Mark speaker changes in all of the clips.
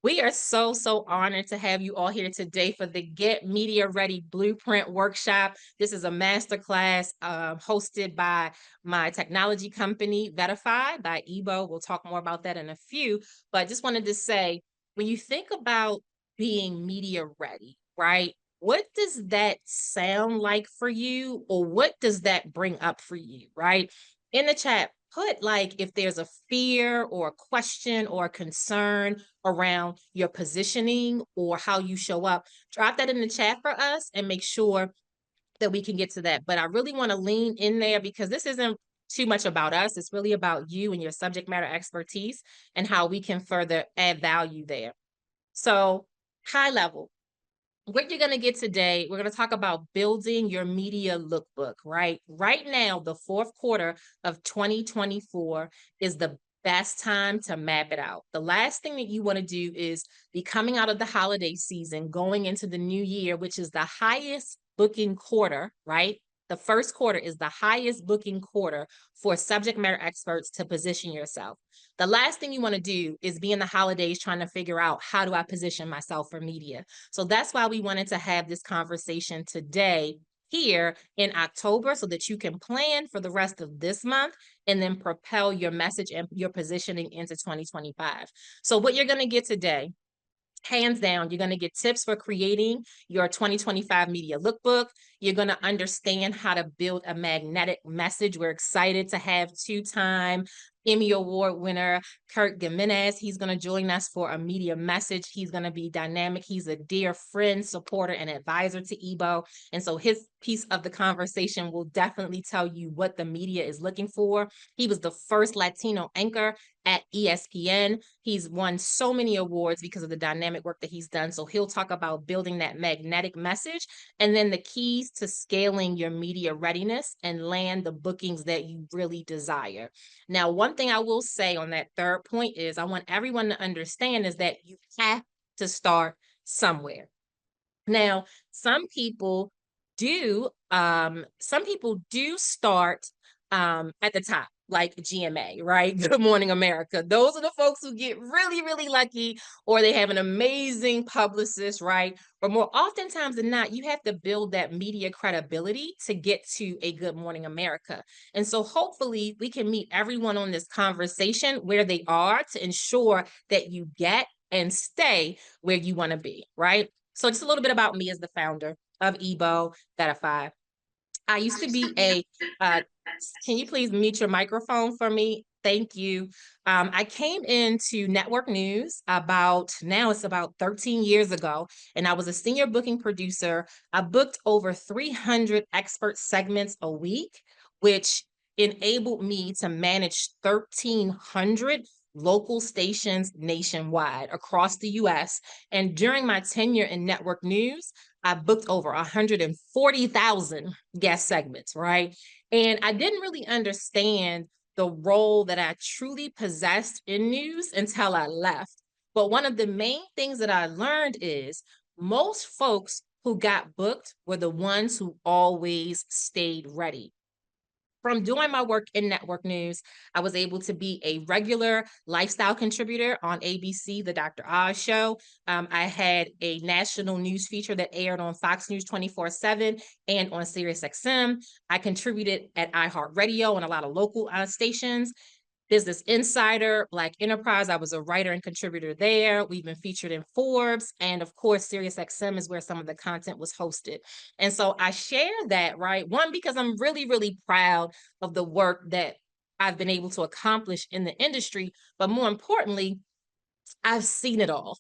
Speaker 1: We are so honored to have you all here today for the Get Media Ready Blueprint Workshop. This is a masterclass hosted by my technology company, Vetify, by Ebo. We'll talk more about that in a few, but just wanted to say, when you think about being media ready, right? What does that sound like for you, or what does that bring up for you, right? In the chat, put like if there's a fear or a question or a concern around your positioning or how you show up, drop that in the chat for us and make sure that we can get to that. But I really want to lean in there because this isn't too much about us. It's really about you and your subject matter expertise and how we can further add value there. So, high level, what you're going to get today, we're going to talk about building your media lookbook, right? Right now, the fourth quarter of 2024 is the best time to map it out. The last thing that you want to do is be coming out of the holiday season, going into the new year, which is the highest booking quarter, right? The first quarter is the highest booking quarter for subject matter experts to position yourself. The last thing you want to do is be in the holidays trying to figure out, how do I position myself for media? So that's why we wanted to have this conversation today here in October so that you can plan for the rest of this month and then propel your message and your positioning into 2025. So what you're going to get today, hands down, you're going to get tips for creating your 2025 media lookbook. You're going to understand how to build a magnetic message. We're excited to have two-time Emmy Award winner Kurt Gimenez. He's going to join us for a media message. He's going to be dynamic. He's a dear friend, supporter, and advisor to Ebo. And so his piece of the conversation will definitely tell you what the media is looking for. He was the first Latino anchor at ESPN. He's won so many awards because of the dynamic work that he's done. So he'll talk about building that magnetic message and then the keys to scaling your media readiness and land the bookings that you really desire. Now, one thing I will say on that third point is I want everyone to understand is that you have to start somewhere. Now, some people do start at the top, like GMA, right? Good Morning America. Those are the folks who get really lucky, or they have an amazing publicist, right? But more oftentimes than not, you have to build that media credibility to get to a Good Morning America. And so hopefully we can meet everyone on this conversation where they are to ensure that you get and stay where you want to be, right? So just a little bit about me as the founder of Ebo Vetify. I used to be can you please mute your microphone for me? Thank you. I came into network news it's about 13 years ago, and I was a senior booking producer. I booked over 300 expert segments a week, which enabled me to manage 1,300 local stations nationwide across the US. And during my tenure in network news, I booked over 140,000 guest segments, right? And I didn't really understand the role that I truly possessed in news until I left. But one of the main things that I learned is most folks who got booked were the ones who always stayed ready. From doing my work in network news, I was able to be a regular lifestyle contributor on ABC, The Dr. Oz Show. I had a national news feature that aired on Fox News 24/7 and on Sirius XM. I contributed at iHeartRadio and a lot of local stations. Business Insider, Black Enterprise, I was a writer and contributor there. We've been featured in Forbes. And of course, Sirius XM is where some of the content was hosted. And so I share that, right? One, because I'm really proud of the work that I've been able to accomplish in the industry. But more importantly, I've seen it all.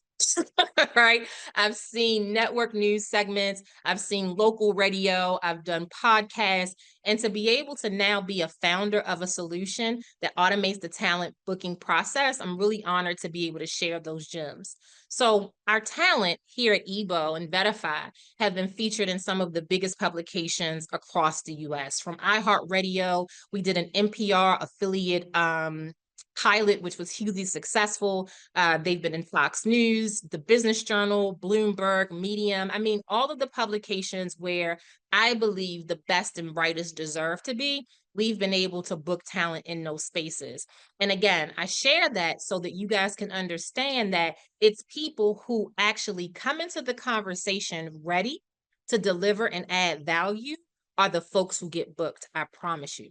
Speaker 1: Right? I've seen network news segments, I've seen local radio, I've done podcasts, and to be able to now be a founder of a solution that automates the talent booking process, I'm really honored to be able to share those gems. So our talent here at Ebo and Vetify have been featured in some of the biggest publications across the US. From iHeartRadio, we did an NPR affiliate pilot, which was hugely successful. They've been in Fox News, the Business Journal, Bloomberg, Medium. I mean, all of the publications where I believe the best and brightest deserve to be. We've been able to book talent in those spaces. And again, I share that so that you guys can understand that it's people who actually come into the conversation ready to deliver and add value are the folks who get booked. I promise you.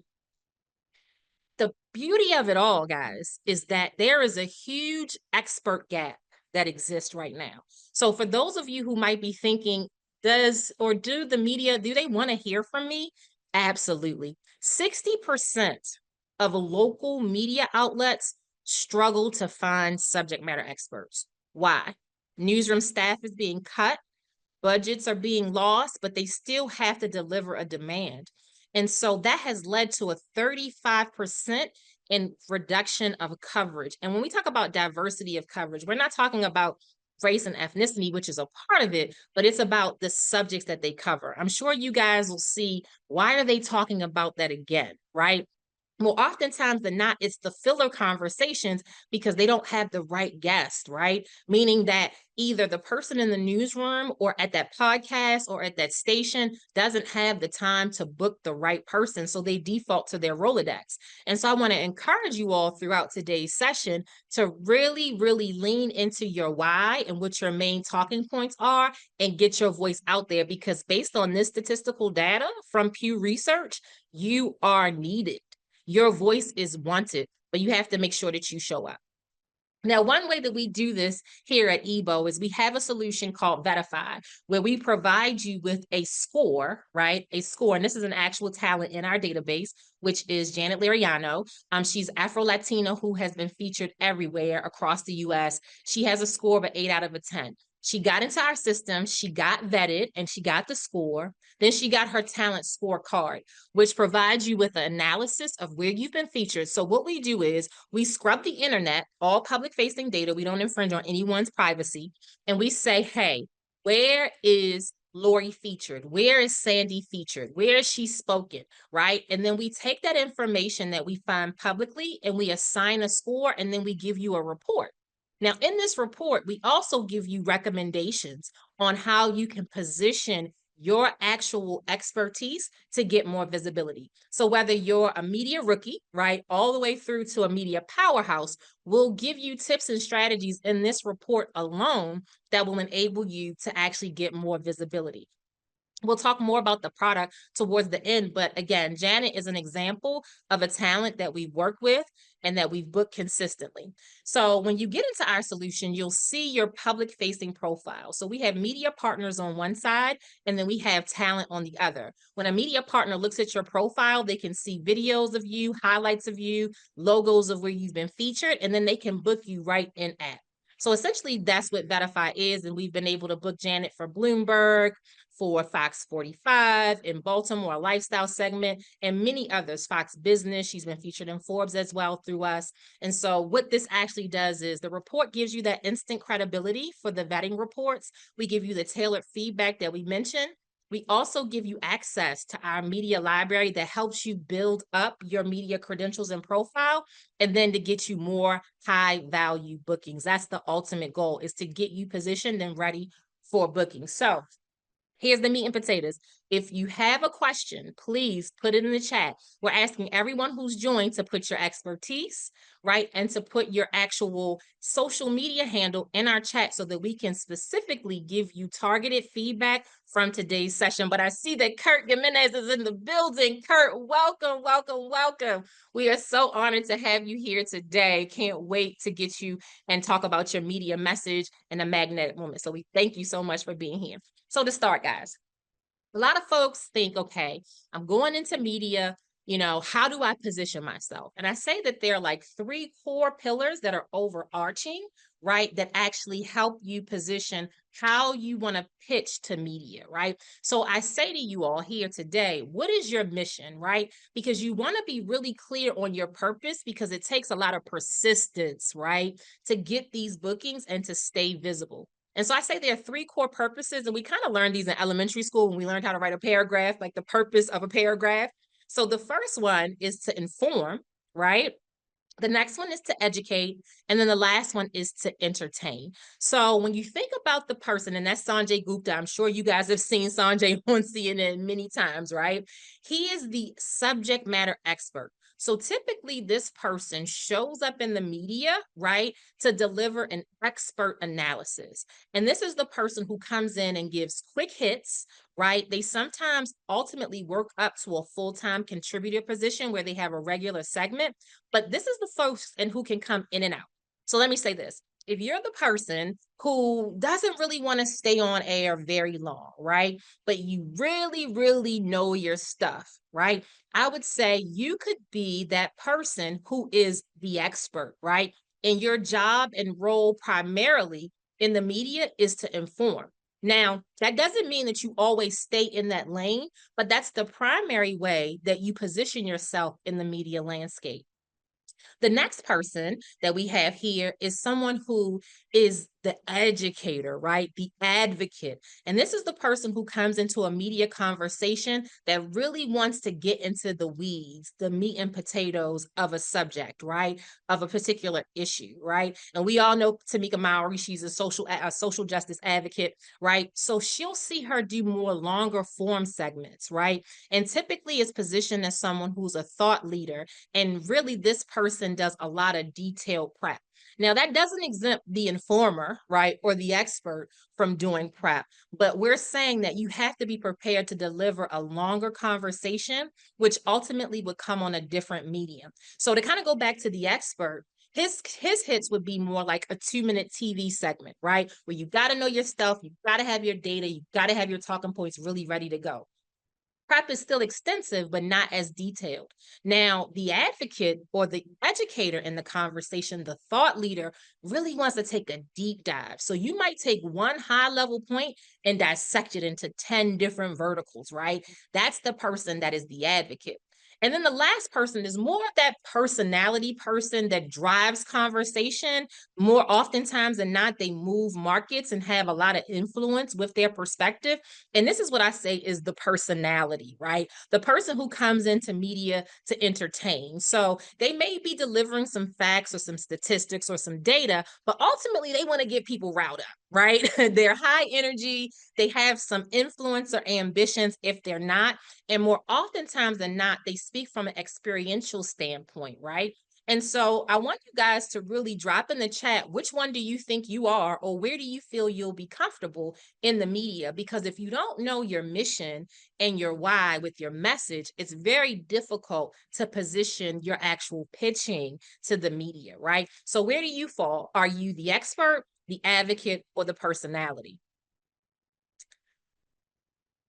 Speaker 1: The beauty of it all, guys, is that there is a huge expert gap that exists right now. So for those of you who might be thinking, do the media, do they want to hear from me? Absolutely. 60% of local media outlets struggle to find subject matter experts. Why? Newsroom staff is being cut, budgets are being lost, but they still have to deliver a demand. And so that has led to a 35% in reduction of coverage. And when we talk about diversity of coverage, we're not talking about race and ethnicity, which is a part of it, but it's about the subjects that they cover. I'm sure you guys will see, why are they talking about that again, right? Well, oftentimes than not, it's the filler conversations because they don't have the right guest, right? Meaning that either the person in the newsroom or at that podcast or at that station doesn't have the time to book the right person. So they default to their Rolodex. And so I want to encourage you all throughout today's session to really, really lean into your why and what your main talking points are and get your voice out there, because based on this statistical data from Pew Research, you are needed. Your voice is wanted, but you have to make sure that you show up. Now, one way that we do this here at EBO is we have a solution called Verify, where we provide you with a score, right? A score, and this is an actual talent in our database, which is Janet Lariano. She's Afro-Latina who has been featured everywhere across the U.S. She has a score of an 8 out of a 10. She got into our system, she got vetted, and she got the score. Then she got her talent scorecard, which provides you with an analysis of where you've been featured. So what we do is we scrub the internet, all public facing data. We don't infringe on anyone's privacy. And we say, hey, where is Lori featured? Where is Sandy featured? Where is she spoken? Right? And then we take that information that we find publicly and we assign a score, and then we give you a report. Now, in this report, we also give you recommendations on how you can position your actual expertise to get more visibility. So whether you're a media rookie, right, all the way through to a media powerhouse, we'll give you tips and strategies in this report alone that will enable you to actually get more visibility. We'll talk more about the product towards the end, but again, Janet is an example of a talent that we've worked with and that we've booked consistently. So when you get into our solution, you'll see your public facing profile. So we have media partners on one side, and then we have talent on the other. When a media partner looks at your profile, they can see videos of you, highlights of you, logos of where you've been featured, and then they can book you right in app. So essentially that's what Verify is. And we've been able to book Janet for Bloomberg, for Fox 45, in Baltimore, a lifestyle segment, and many others, Fox Business. She's been featured in Forbes as well through us. And so what this actually does is the report gives you that instant credibility for the vetting reports. We give you the tailored feedback that we mentioned. We also give you access to our media library that helps you build up your media credentials and profile, and then to get you more high value bookings. That's the ultimate goal, is to get you positioned and ready for booking. So here's the meat and potatoes. If you have a question, please put it in the chat. We're asking everyone who's joined to put your expertise, right, and to put your actual social media handle in our chat so that we can specifically give you targeted feedback from today's session. But I see that Kurt Gimenez is in the building. Kurt, welcome, welcome, welcome. We are so honored to have you here today. Can't wait to get you and talk about your media message and a magnetic moment. So we thank you so much for being here. So to start, guys, a lot of folks think, okay, I'm going into media, how do I position myself? And I say that there are like 3 core pillars that are overarching, right, that actually help you position how you want to pitch to media, right? So I say to you all here today, what is your mission, right? Because you want to be really clear on your purpose, because it takes a lot of persistence, right, to get these bookings and to stay visible. And so I say there are 3 core purposes, and we kind of learned these in elementary school when we learned how to write a paragraph, like the purpose of a paragraph. So the first one is to inform, right? The next one is to educate, and then the last one is to entertain. So when you think about the person, and that's Sanjay Gupta, I'm sure you guys have seen Sanjay on CNN many times, right? He is the subject matter expert. So typically, this person shows up in the media, right, to deliver an expert analysis. And this is the person who comes in and gives quick hits, right? They sometimes ultimately work up to a full-time contributor position where they have a regular segment, but this is the folks and who can come in and out. So let me say this. If you're the person who doesn't really want to stay on air very long, right? But you really, really know your stuff, right? I would say you could be that person who is the expert, right? And your job and role primarily in the media is to inform. Now, that doesn't mean that you always stay in that lane, but that's the primary way that you position yourself in the media landscape. The next person that we have here is someone who is the educator, right? The advocate. And this is the person who comes into a media conversation that really wants to get into the weeds, the meat and potatoes of a subject, right? Of a particular issue, right? And we all know Tamika Mowry, she's a social justice advocate, right? So she'll see her do more longer form segments, right? And typically is positioned as someone who's a thought leader, and really, this person does a lot of detailed prep. Now, that doesn't exempt the informer, right, or the expert from doing prep, but we're saying that you have to be prepared to deliver a longer conversation, which ultimately would come on a different medium. So, to kind of go back to the expert, his hits would be more like a 2-minute TV segment, right? Where you got to know your stuff, you got to have your data, you got to have your talking points really ready to go. Prep is still extensive, but not as detailed. Now, the advocate or the educator in the conversation, the thought leader, really wants to take a deep dive. So you might take one high level point and dissect it into 10 different verticals, right? That's the person that is the advocate. And then the last person is more of that personality person that drives conversation. More oftentimes than not, they move markets and have a lot of influence with their perspective. And this is what I say is the personality, right? The person who comes into media to entertain. So they may be delivering some facts or some statistics or some data, but ultimately they want to get people riled up, right? They're high energy. They have some influence or ambitions if they're not. And more oftentimes than not, they speak from an experiential standpoint, right? And so I want you guys to really drop in the chat, which one do you think you are, or where do you feel you'll be comfortable in the media? Because if you don't know your mission and your why with your message, it's very difficult to position your actual pitching to the media, right? So where do you fall? Are you the expert, the advocate, or the personality?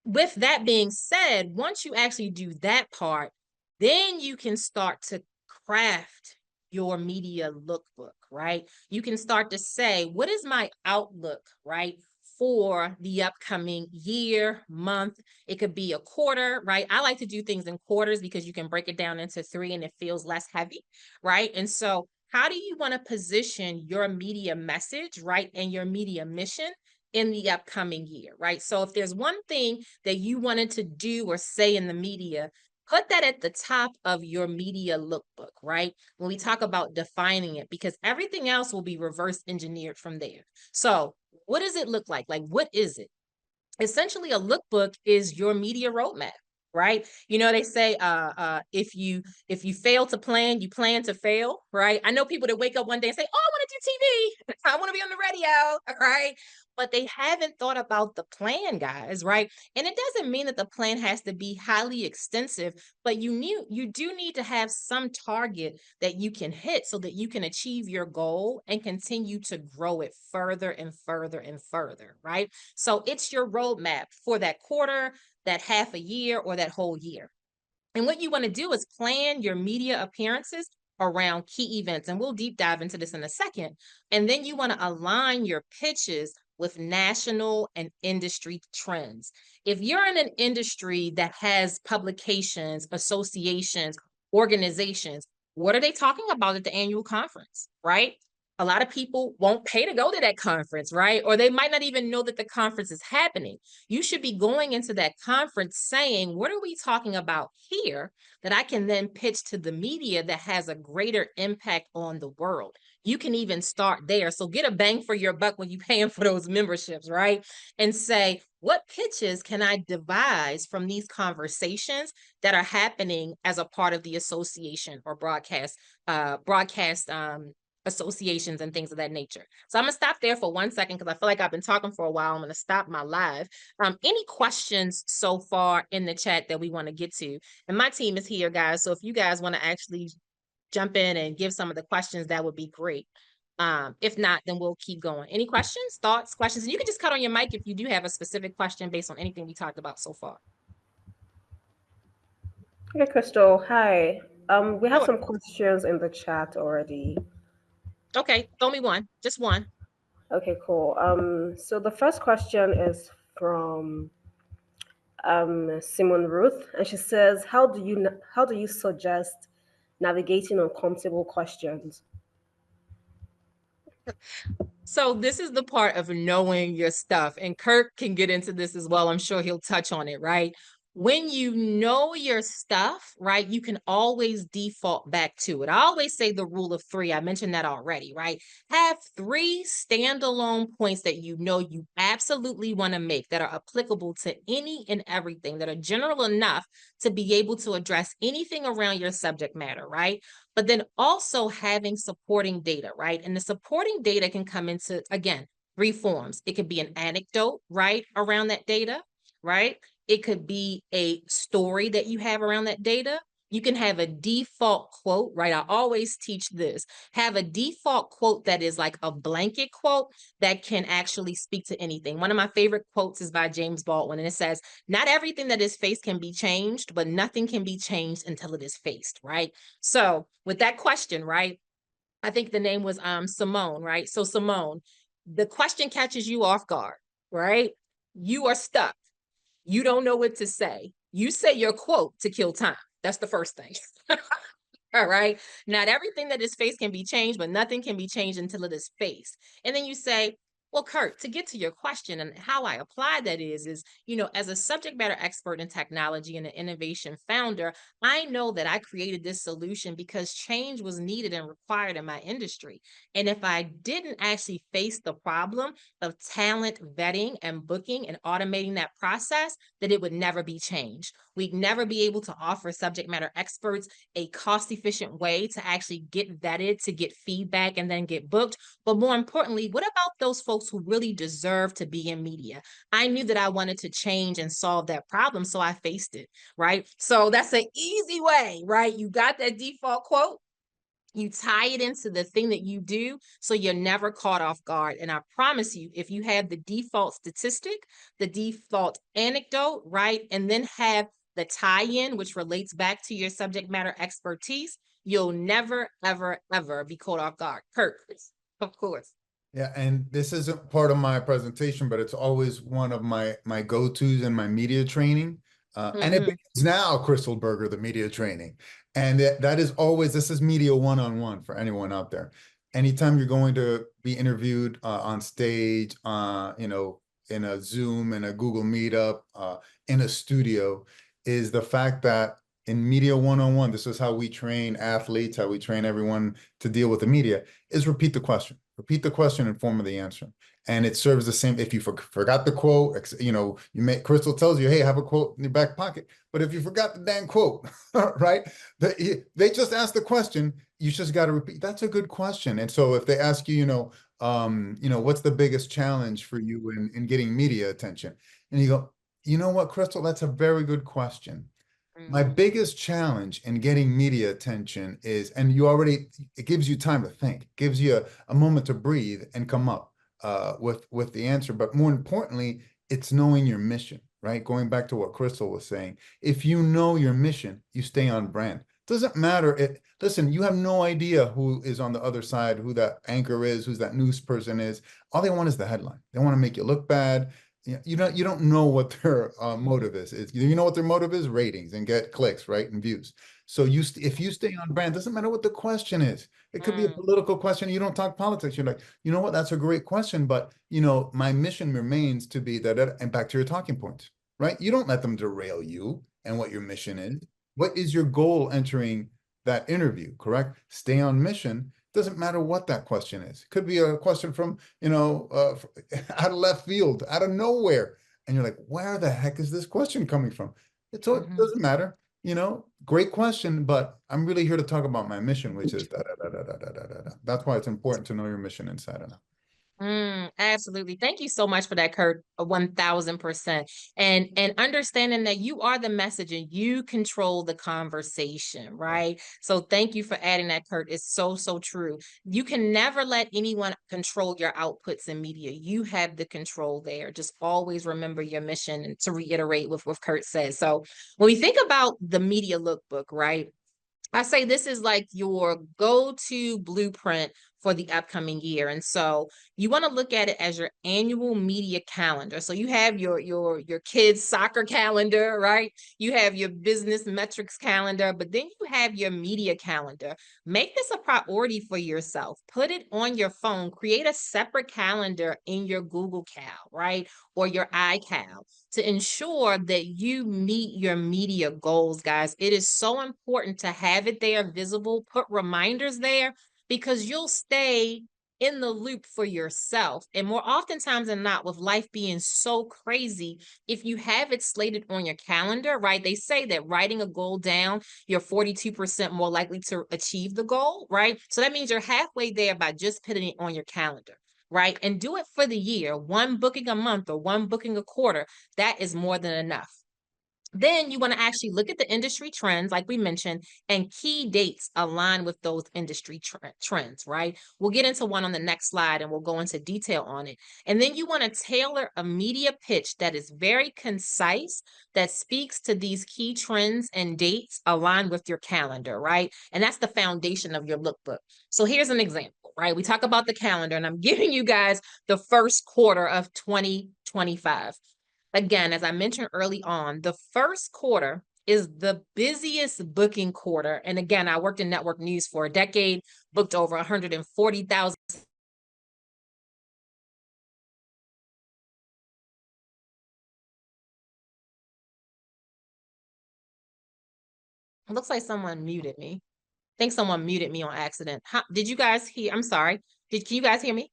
Speaker 1: With that being said, once you actually do that part, then you can start to craft your media lookbook, right? You can start to say, what is my outlook, right? For the upcoming year, month, it could be a quarter, right? I like to do things in quarters because you can break it down into 3 and it feels less heavy, right? And so, how do you want to position your media message, right? And your media mission in the upcoming year, right? So if there's one thing that you wanted to do or say in the media, put that at the top of your media lookbook, right? When we talk about defining it, because everything else will be reverse engineered from there. So what does it look like? Like, what is it? Essentially, a lookbook is your media roadmap, right? You know, they say if you fail to plan, you plan to fail, right? I know people that wake up one day and say, oh, I want to do TV, I want to be on the radio, right? But they haven't thought about the plan, guys, right? And it doesn't mean that the plan has to be highly extensive, but you do need to have some target that you can hit so that you can achieve your goal and continue to grow it further and further and further, right? So it's your roadmap for that quarter, that half a year, or that whole year. And what you want to do is plan your media appearances around key events. And we'll deep dive into this in a second. And then you want to align your pitches with national and industry trends. If you're in an industry that has publications, associations, organizations, what are they talking about at the annual conference, right? A lot of people won't pay to go to that conference, right? Or they might not even know that the conference is happening. You should be going into that conference saying, what are we talking about here that I can then pitch to the media that has a greater impact on the world? You can even start there. So get a bang for your buck when you're paying for those memberships, right? And say, what pitches can I devise from these conversations that are happening as a part of the association or broadcast associations and things of that nature. So I'm gonna stop there for 1 second because I feel like I've been talking for a while. I'm gonna stop my live. Any questions so far in the chat that we want to get to? And my team is here, guys. So if you guys want to actually jump in and give some of the questions, that would be great. If not, then we'll keep going. Any questions, thoughts, questions? And you can just cut on your mic if you do have a specific question based on anything we talked about so far.
Speaker 2: Okay, Crystal. Hi. We have
Speaker 1: Sure.
Speaker 2: some questions in the chat already.
Speaker 1: Okay, throw me one, just one.
Speaker 2: Okay, cool. So the first question is from Simon Ruth, and she says, how do you suggest navigating uncomfortable questions?
Speaker 1: So this is the part of knowing your stuff, and Kirk can get into this as well. I'm sure he'll touch on it, right? When you know your stuff, right, you can always default back to it. I always say the rule of three. I mentioned that already, right? Have three standalone points that you know you absolutely want to make that are applicable to any and everything, that are general enough to be able to address anything around your subject matter, right? But then also having supporting data, right? And the supporting data can come into, again, three forms. It could be an anecdote, right, around that data, right? It could be a story that you have around that data. You can have a default quote, right? I always teach this. Have a default quote that is like a blanket quote that can actually speak to anything. One of my favorite quotes is by James Baldwin, and it says, not everything that is faced can be changed, but nothing can be changed until it is faced, right? So with that question, right? I think the name was Simone, right? So Simone, the question catches you off guard, right? You are stuck. You don't know what to say. You say your quote to kill time. That's the first thing. All right. Not everything that is faced can be changed, but nothing can be changed until it is faced. And then you say, well, Kurt, to get to your question and how I apply that is, as a subject matter expert in technology and an innovation founder, I know that I created this solution because change was needed and required in my industry. And if I didn't actually face the problem of talent vetting and booking and automating that process, that it would never be changed. We'd never be able to offer subject matter experts a cost efficient way to actually get vetted, to get feedback, and then get booked. But more importantly, what about those folks who really deserve to be in media? I knew that I wanted to change and solve that problem, so I faced it, right? So that's an easy way, right? You got that default quote. You tie it into the thing that you do so you're never caught off guard. And I promise you, if you have the default statistic, the default anecdote, right, and then have the tie-in, which relates back to your subject matter expertise, you'll never, ever, ever be caught off guard. Kirk, of course.
Speaker 3: Yeah, and this isn't part of my presentation, but it's always one of my go-tos in my media training. And it begins now, Crystal Berger, the media training. And that is always, this is media one-on-one for anyone out there. Anytime you're going to be interviewed on stage, in a Zoom, in a Google Meetup, in a studio, is the fact that in media one-on-one, this is how we train athletes, how we train everyone to deal with the media, is repeat the question. Repeat the question and form of the answer. And it serves the same. If you forgot the quote, Crystal tells you, hey, have a quote in your back pocket. But if you forgot the damn quote, right? They just asked the question. You just got to repeat. That's a good question. And so if they ask you, what's the biggest challenge for you in getting media attention? And you go, you know what, Crystal, that's a very good question. My biggest challenge in getting media attention is, and it gives you time to think, gives you a moment to breathe and come up with the answer. But more importantly, it's knowing your mission, right? Going back to what Crystal was saying, if you know your mission, you stay on brand. Doesn't matter. Listen, you have no idea who is on the other side, who that anchor is, who's that news person is. All they want is the headline. They want to make you look bad. You don't know what their motive is. You know what their motive is? Ratings and get clicks, right? And views. So if you stay on brand, doesn't matter what the question is. It could be a political question. You don't talk politics. You're like, you know what? That's a great question, but my mission remains to be that, and back to your talking points, right? You don't let them derail you and what your mission is. What is your goal entering that interview, correct? Stay on mission. Doesn't matter what that question is. It could be a question from, out of left field, out of nowhere. And you're like, where the heck is this question coming from? It doesn't matter, great question, but I'm really here to talk about my mission, which is da, da, da, da, da, da, da, da. That's why it's important to know your mission inside and out.
Speaker 1: Absolutely. Thank you so much for that, Kurt. 1000%. And understanding that you are the message and you control the conversation, right? So thank you for adding that, Kurt. It's so, so true. You can never let anyone control your outputs in media. You have the control there. Just always remember your mission, and to reiterate what Kurt said. So when we think about the media lookbook, right? I say this is like your go-to blueprint for the upcoming year. And so you want to look at it as your annual media calendar. So you have your kids' soccer calendar, right? You have your business metrics calendar, but then you have your media calendar. Make this a priority for yourself. Put it on your phone. Create a separate calendar in your Google Cal, right? Or your iCal, to ensure that you meet your media goals, guys. It is so important to have it there visible, put reminders there, because you'll stay in the loop for yourself. And more oftentimes than not, with life being so crazy, if you have it slated on your calendar, right? They say that writing a goal down, you're 42% more likely to achieve the goal, right? So that means you're halfway there by just putting it on your calendar, right? And do it for the year. One booking a month or one booking a quarter, that is more than enough. Then you want to actually look at the industry trends, like we mentioned, and key dates align with those industry trends, right? We'll get into one on the next slide and we'll go into detail on it. And then you want to tailor a media pitch that is very concise, that speaks to these key trends and dates aligned with your calendar, right? And that's the foundation of your lookbook. So here's an example, right? We talk about the calendar, and I'm giving you guys the first quarter of 2025. Again, as I mentioned early on, the first quarter is the busiest booking quarter. And again, I worked in network news for a decade, booked over 140,000. It looks like someone muted me. I think someone muted me on accident. Did you guys hear? I'm sorry. Can you guys hear me?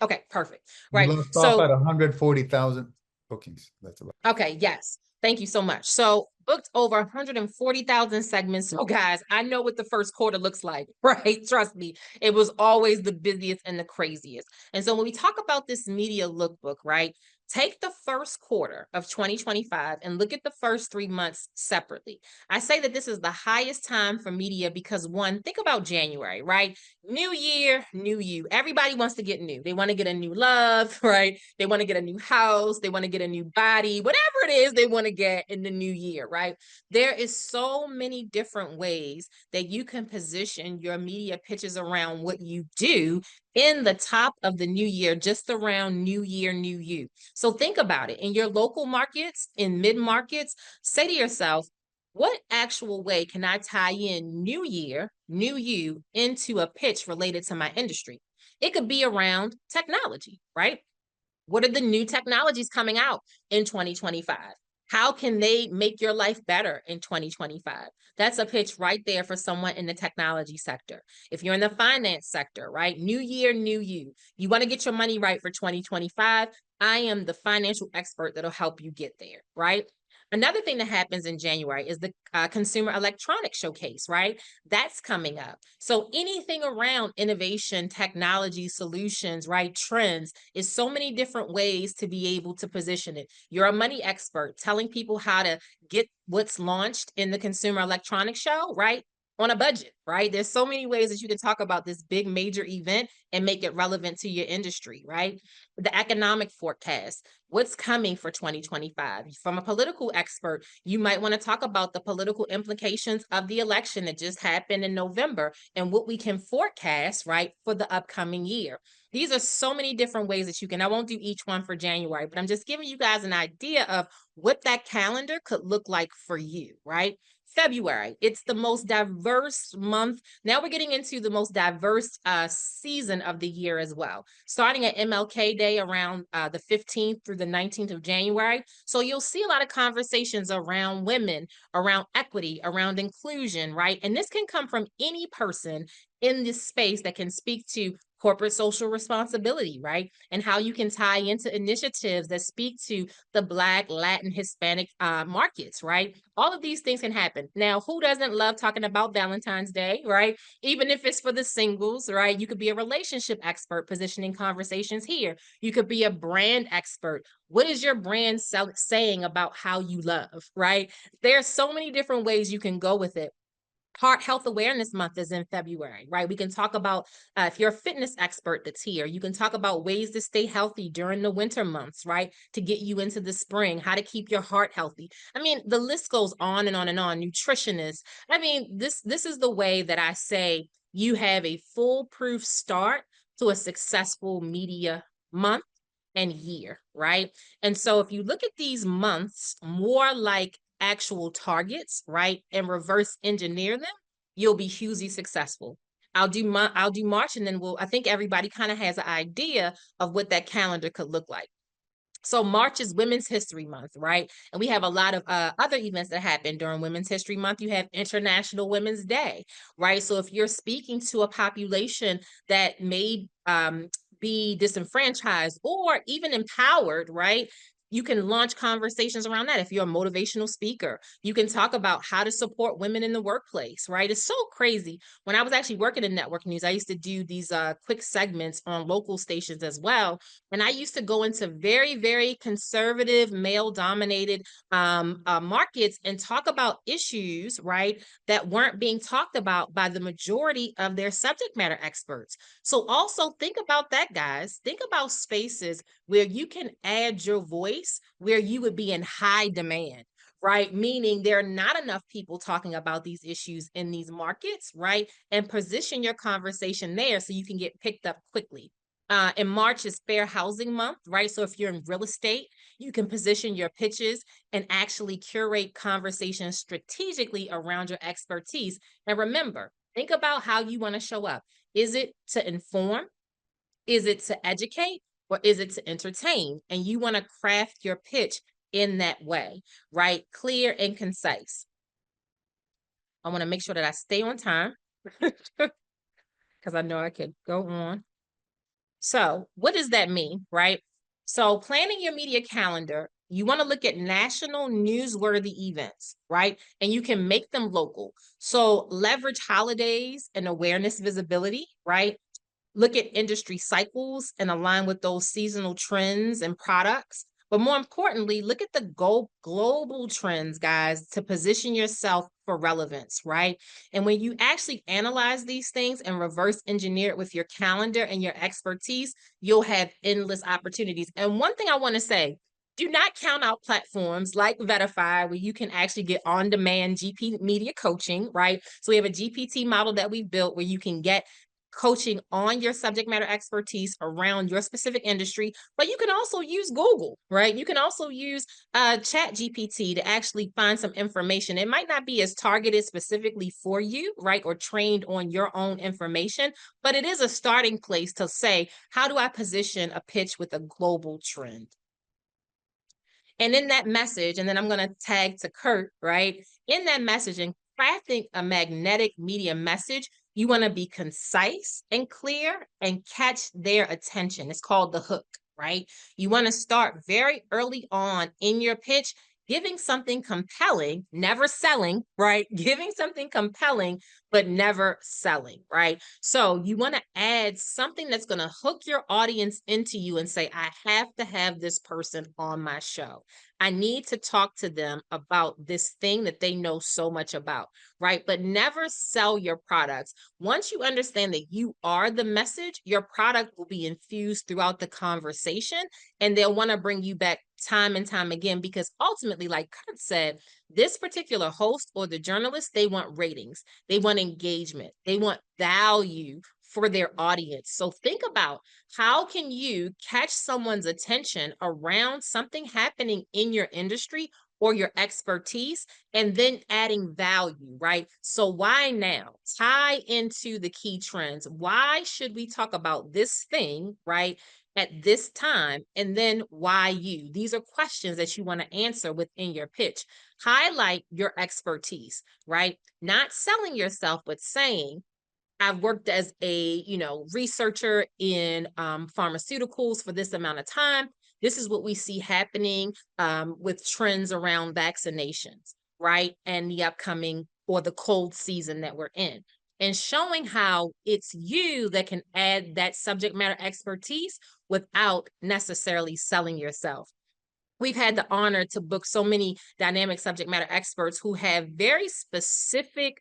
Speaker 1: Okay, perfect. Right.
Speaker 3: You left off
Speaker 1: So
Speaker 3: at 140,000 bookings. That's about.
Speaker 1: Okay, yes. Thank you so much. So booked over 140,000 segments. So guys, I know what the first quarter looks like, right? Trust me, it was always the busiest and the craziest. And so when we talk about this media lookbook, right? Take the first quarter of 2025 and look at the first 3 months separately. I say that this is the highest time for media because, one, think about January, right? New year, new you. Everybody wants to get new. They want to get a new love, right? They want to get a new house. They want to get a new body, whatever it is they want to get in the new year, right? There is so many different ways that you can position your media pitches around what you do in the top of the new year, just around new year, new you. So think about it. In your local markets, in mid markets, say to yourself, what actual way can I tie in new year, new you into a pitch related to my industry? It could be around technology, right? What are the new technologies coming out in 2025? How can they make your life better in 2025? That's a pitch right there for someone in the technology sector. If you're in the finance sector, right? New year, new you. You want to get your money right for 2025. I am the financial expert that'll help you get there, right? Another thing that happens in January is the Consumer Electronics Showcase, right? That's coming up. So anything around innovation, technology, solutions, right? Trends is so many different ways to be able to position it. You're a money expert telling people how to get what's launched in the Consumer Electronics Show, right? On a budget, right? There's so many ways that you can talk about this big major event and make it relevant to your industry, right? The economic forecast, what's coming for 2025. From a political expert, you might want to talk about the political implications of the election that just happened in November and what we can forecast, right, for the upcoming year. These are so many different ways that you can, I won't do each one for January, but I'm just giving you guys an idea of what that calendar could look like for you, right? February, it's the most diverse month. Now we're getting into the most diverse season of the year as well, starting at MLK Day around the 15th through the 19th of January. So you'll see a lot of conversations around women, around equity, around inclusion, right? And this can come from any person in this space that can speak to corporate social responsibility, right? And how you can tie into initiatives that speak to the Black, Latin, Hispanic markets, right? All of these things can happen. Now, who doesn't love talking about Valentine's Day, right? Even if it's for the singles, right? You could be a relationship expert positioning conversations here. You could be a brand expert. What is your brand saying about how you love, right? There are so many different ways you can go with it. Heart Health Awareness Month is in February, right? We can talk about, if you're a fitness expert that's here, you can talk about ways to stay healthy during the winter months, right? To get you into the spring, how to keep your heart healthy. I mean, the list goes on and on and on. Nutritionists. I mean, this is the way that I say you have a foolproof start to a successful media month and year, right? And so if you look at these months more like actual targets, right, and reverse engineer them, you'll be hugely successful. I'll do March, and then I think everybody kind of has an idea of what that calendar could look like. So March is Women's History Month, right? And we have a lot of other events that happen during Women's History Month. You have International Women's Day, right? So if you're speaking to a population that may be disenfranchised or even empowered, right? You can launch conversations around that. If you're a motivational speaker, you can talk about how to support women in the workplace, right? It's so crazy. When I was actually working in network news, I used to do these quick segments on local stations as well. And I used to go into very, very conservative, male-dominated markets and talk about issues, right, that weren't being talked about by the majority of their subject matter experts. So also think about that, guys. Think about spaces where you can add your voice, where you would be in high demand, right? Meaning there are not enough people talking about these issues in these markets, right? And position your conversation there so you can get picked up quickly. In March is Fair Housing Month, right? So if you're in real estate, you can position your pitches and actually curate conversations strategically around your expertise. And remember, think about how you want to show up. Is it to inform? Is it to educate? Or is it to entertain? And you want to craft your pitch in that way, right? Clear and concise. I want to make sure that I stay on time because I know I could go on. So what does that mean, right? So planning your media calendar, you want to look at national newsworthy events, right? And you can make them local. So leverage holidays and awareness visibility, right? Look at industry cycles and align with those seasonal trends and products. But more importantly, look at the global trends, guys, to position yourself for relevance, right? And when you actually analyze these things and reverse engineer it with your calendar and your expertise, you'll have endless opportunities. And one thing I want to say, do not count out platforms like Verify, where you can actually get on-demand GP media coaching, right? So we have a GPT model that we've built where you can get coaching on your subject matter expertise around your specific industry, but you can also use Google, right? You can also use Chat GPT to actually find some information. It might not be as targeted specifically for you, right? Or trained on your own information, but it is a starting place to say, how do I position a pitch with a global trend? And in that message, and then I'm going to tag to Kurt, right? In that message and crafting a magnetic media message, you want to be concise and clear and catch their attention. It's called the hook, right? You want to start very early on in your pitch, giving something compelling, never selling, right? Giving something compelling, but never selling, right? So you want to add something that's going to hook your audience into you and say, I have to have this person on my show. I need to talk to them about this thing that they know so much about, right? But never sell your products. Once you understand that you are the message, your product will be infused throughout the conversation, and they'll want to bring you back time and time again, because ultimately, like Kurt said, this particular host or the journalist, they want ratings, they want engagement, they want value for their audience. So think about, how can you catch someone's attention around something happening in your industry or your expertise, and then adding value, right? So why now? Tie into the key trends. Why should we talk about this thing, right, at this time? And then why you? These are questions that you want to answer within your pitch. Highlight your expertise, right? Not selling yourself, but saying, I've worked as a, researcher in pharmaceuticals for this amount of time. This is what we see happening with trends around vaccinations, right? And the upcoming or the cold season that we're in. And showing how it's you that can add that subject matter expertise without necessarily selling yourself. We've had the honor to book so many dynamic subject matter experts who have very specific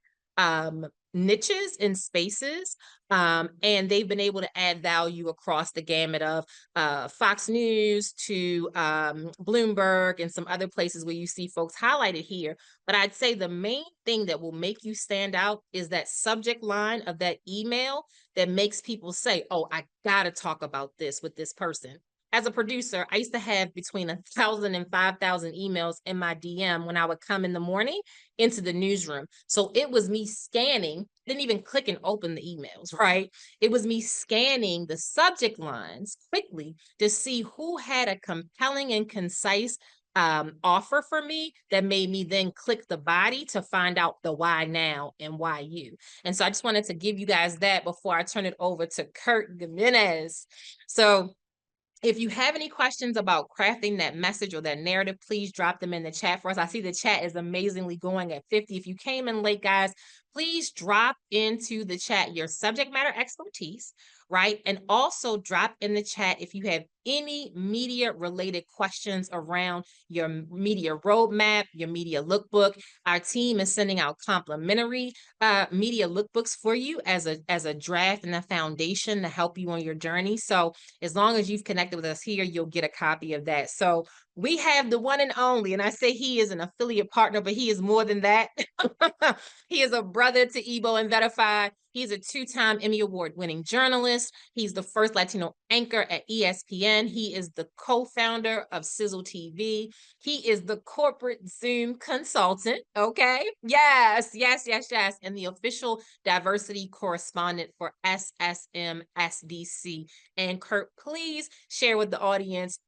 Speaker 1: niches and spaces, and they've been able to add value across the gamut of Fox News to Bloomberg and some other places where you see folks highlighted here. But I'd say the main thing that will make you stand out is that subject line of that email that makes people say, oh, I gotta talk about this with this person. As a producer, I used to have between 1,000 and 5,000 emails in my DM when I would come in the morning into the newsroom. So it was me scanning, didn't even click and open the emails, right? It was me scanning the subject lines quickly to see who had a compelling and concise offer for me that made me then click the body to find out the why now and why you. And so I just wanted to give you guys that before I turn it over to Kurt Jimenez. So if you have any questions about crafting that message or that narrative, please drop them in the chat for us. I see the chat is amazingly going at 50. If you came in late, guys, please drop into the chat your subject matter expertise, right? And also drop in the chat if you have any media related questions around your media roadmap, your media lookbook. Our team is sending out complimentary media lookbooks for you as a draft and a foundation to help you on your journey. So as long as you've connected with us here, you'll get a copy of that. So we have the one and only, and I say he is an affiliate partner, but he is more than that. He is a brother to Ebo and Verify. He's a 2-time Emmy Award winning journalist. He's the first Latino anchor at ESPN. He is the co-founder of Sizzle TV. He is the corporate Zoom consultant. Okay. Yes, yes, yes, yes. And the official diversity correspondent for SSM SDC. And Kurt, please share with the audience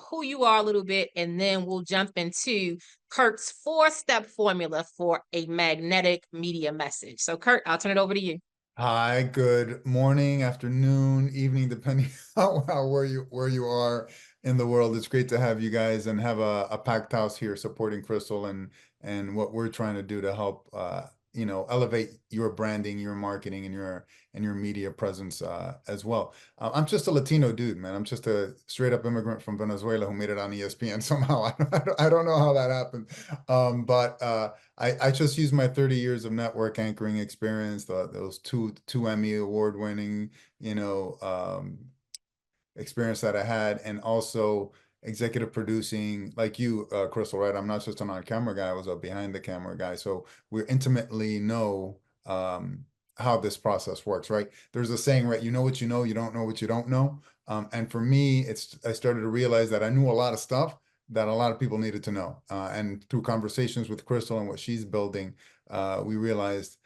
Speaker 1: who you are a little bit, and then we'll jump into Kurt's 4-step formula for a magnetic media message. So Kurt, I'll turn it over to you.
Speaker 3: Hi, good morning, afternoon, evening, depending on where you are in the world. It's great to have you guys and have a packed house here supporting Crystal and what we're trying to do to help elevate your branding, your marketing, and your media presence as well. I'm just a Latino dude, man. I'm just a straight up immigrant from Venezuela who made it on ESPN somehow. I don't know how that happened, but I just used my 30 years of network anchoring experience, those two Emmy award winning, experience that I had, and also executive producing like you, Crystal, right? I'm not just an on-camera guy, I was a behind the camera guy. So we intimately know how this process works, right? There's a saying, right? You know what you know, you don't know what you don't know. And for me, I started to realize that I knew a lot of stuff that a lot of people needed to know. And through conversations with Crystal and what she's building, we realized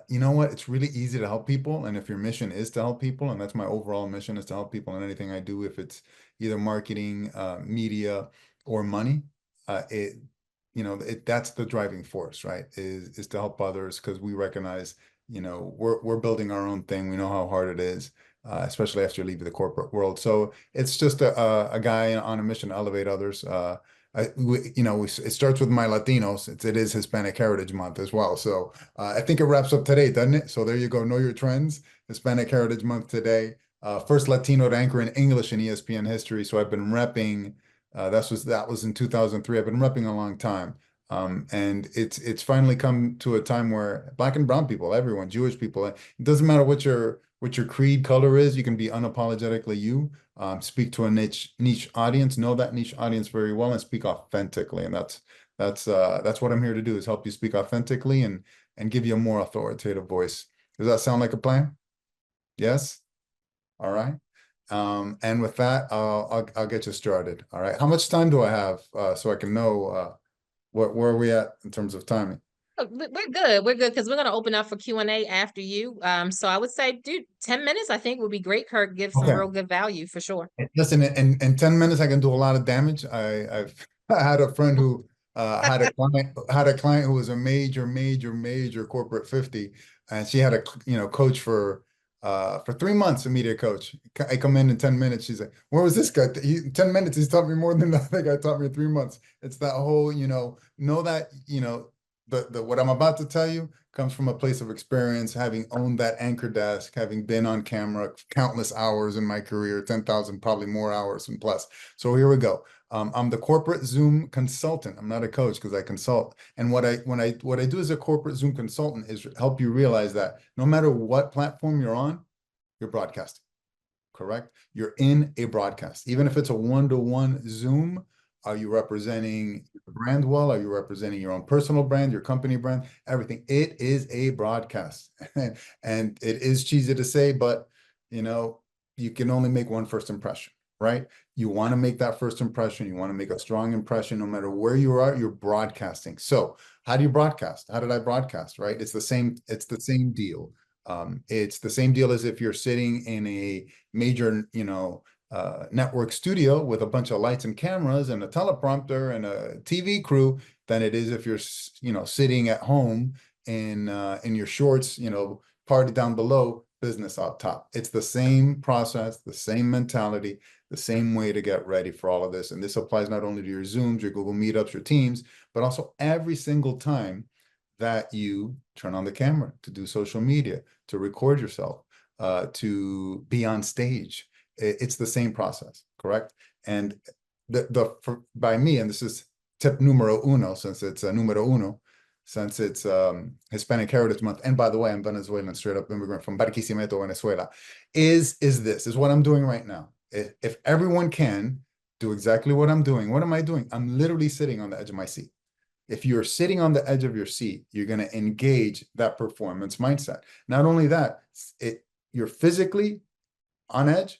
Speaker 3: you know what? It's really easy to help people. And if your mission is to help people, and that's my overall mission, is to help people in anything I do, if it's either marketing, media, or money, that's the driving force, right? Is to help others, because we recognize, we're building our own thing. We know how hard it is, especially after you leave the corporate world. So it's just a guy on a mission to elevate others. It starts with my Latinos. It is Hispanic Heritage Month as well. So I think it wraps up today, doesn't it? So there you go. Know your trends. Hispanic Heritage Month today. First Latino to anchor in English in ESPN history. So I've been repping. That was in 2003. I've been repping a long time. And it's finally come to a time where Black and brown people, everyone, Jewish people, it doesn't matter what your creed color is, you can be unapologetically you. Speak to a niche audience, know that niche audience very well, and speak authentically. And that's what I'm here to do, is help you speak authentically and give you a more authoritative voice. Does that sound like a plan? Yes. All right. And with that, I'll get you started. All right. How much time do I have so I can know? Where are we at in terms of timing?
Speaker 1: Oh, we're good. We're good because we're going to open up for Q&A after you. So I would say, dude, 10 minutes I think would be great. Kurt gives some
Speaker 3: Okay.
Speaker 1: real good value for sure.
Speaker 3: Listen, in 10 minutes, I can do a lot of damage. I've I had a friend who had a client who was a major corporate 50, and she had a coach for 3 months, a media coach. I come in 10 minutes, she's like, where was this guy? 10 minutes, he's taught me more than that guy taught me in 3 months. It's that whole, know that, the what I'm about to tell you comes from a place of experience, having owned that anchor desk, having been on camera countless hours in my career, 10,000, probably more hours and plus. So here we go. I'm the corporate Zoom consultant. I'm not a coach because I consult. And what I do as a corporate Zoom consultant is help you realize that no matter what platform you're on, you're broadcasting, correct? You're in a broadcast. Even if it's a one-to-one Zoom, are you representing your brand well? Are you representing your own personal brand, your company brand, everything? It is a broadcast. And it is cheesy to say, but you can only make one first impression, right? You want to make that first impression. You want to make a strong impression no matter where you are, you're broadcasting. So how do you broadcast? How did I broadcast, right? It's the same deal. It's the same deal as if you're sitting in a major, network studio with a bunch of lights and cameras and a teleprompter and a TV crew than it is if you're, sitting at home in your shorts, party down below, business up top. It's the same process, the same mentality, the same way to get ready for all of this. And this applies not only to your Zooms, your Google Meetups, your Teams, but also every single time that you turn on the camera to do social media, to record yourself, to be on stage. It's the same process, correct? And by me, and this is tip numero uno, since it's numero uno, since it's Hispanic Heritage Month. And by the way, I'm Venezuelan, straight up immigrant from Barquisimeto, Venezuela. Is what I'm doing right now. If everyone can do exactly what I'm doing, what am I doing? I'm literally sitting on the edge of my seat. If you're sitting on the edge of your seat, you're going to engage that performance mindset. Not only that, you're physically on edge,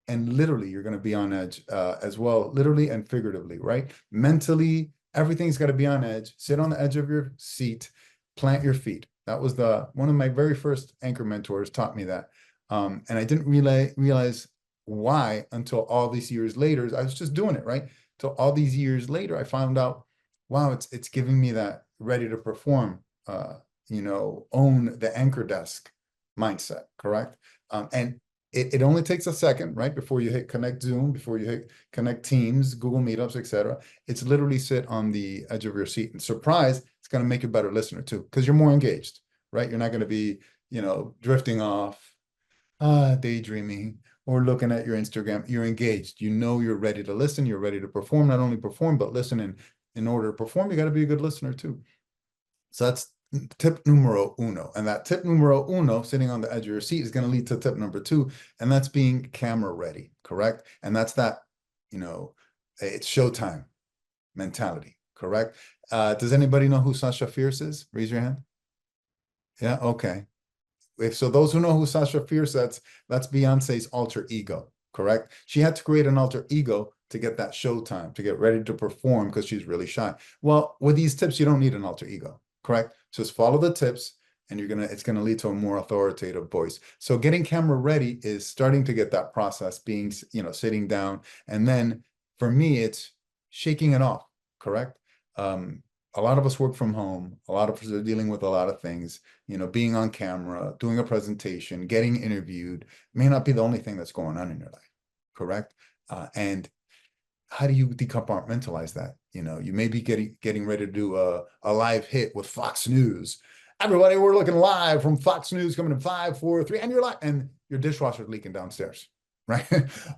Speaker 3: and literally you're going to be on edge as well, literally and figuratively, right? Mentally, everything's got to be on edge. Sit on the edge of your seat, plant your feet. That was one of my very first anchor mentors taught me that. And I didn't realize why until all these years later. I was just doing it, right? Till all these years later, I found out, wow, it's giving me that ready to perform, own the anchor desk mindset, correct? And it only takes a second, right? Before you hit connect Zoom, before you hit connect Teams, Google Meetups, etc. It's literally sit on the edge of your seat. And surprise, it's going to make you a better listener too, because you're more engaged, right? You're not going to be, drifting off, daydreaming, or looking at your Instagram. You're engaged. You're ready to listen. You're ready to perform. Not only perform, but listen. And in order to perform, you got to be a good listener too. So that's tip numero uno. And that tip numero uno, sitting on the edge of your seat, is going to lead to tip number two, and that's being camera ready, correct? And that's that, it's showtime mentality, correct? Does anybody know who Sasha Fierce is? Raise your hand. Yeah, okay. So those who know who Sasha Fierce is, that's Beyonce's alter ego, correct? She had to create an alter ego to get that showtime, to get ready to perform because she's really shy. Well, with these tips, you don't need an alter ego, correct? Just follow the tips and it's gonna lead to a more authoritative voice. So getting camera ready is starting to get that process, being, sitting down. And then for me, it's shaking it off, correct? A lot of us work from home. A lot of us are dealing with a lot of things, being on camera, doing a presentation, getting interviewed may not be the only thing that's going on in your life, correct? And how do you decompartmentalize that? You may be getting ready to do a live hit with Fox News. Everybody, we're looking live from Fox News, coming in 5, 4, 3, and you're live, and your dishwasher's leaking downstairs, right?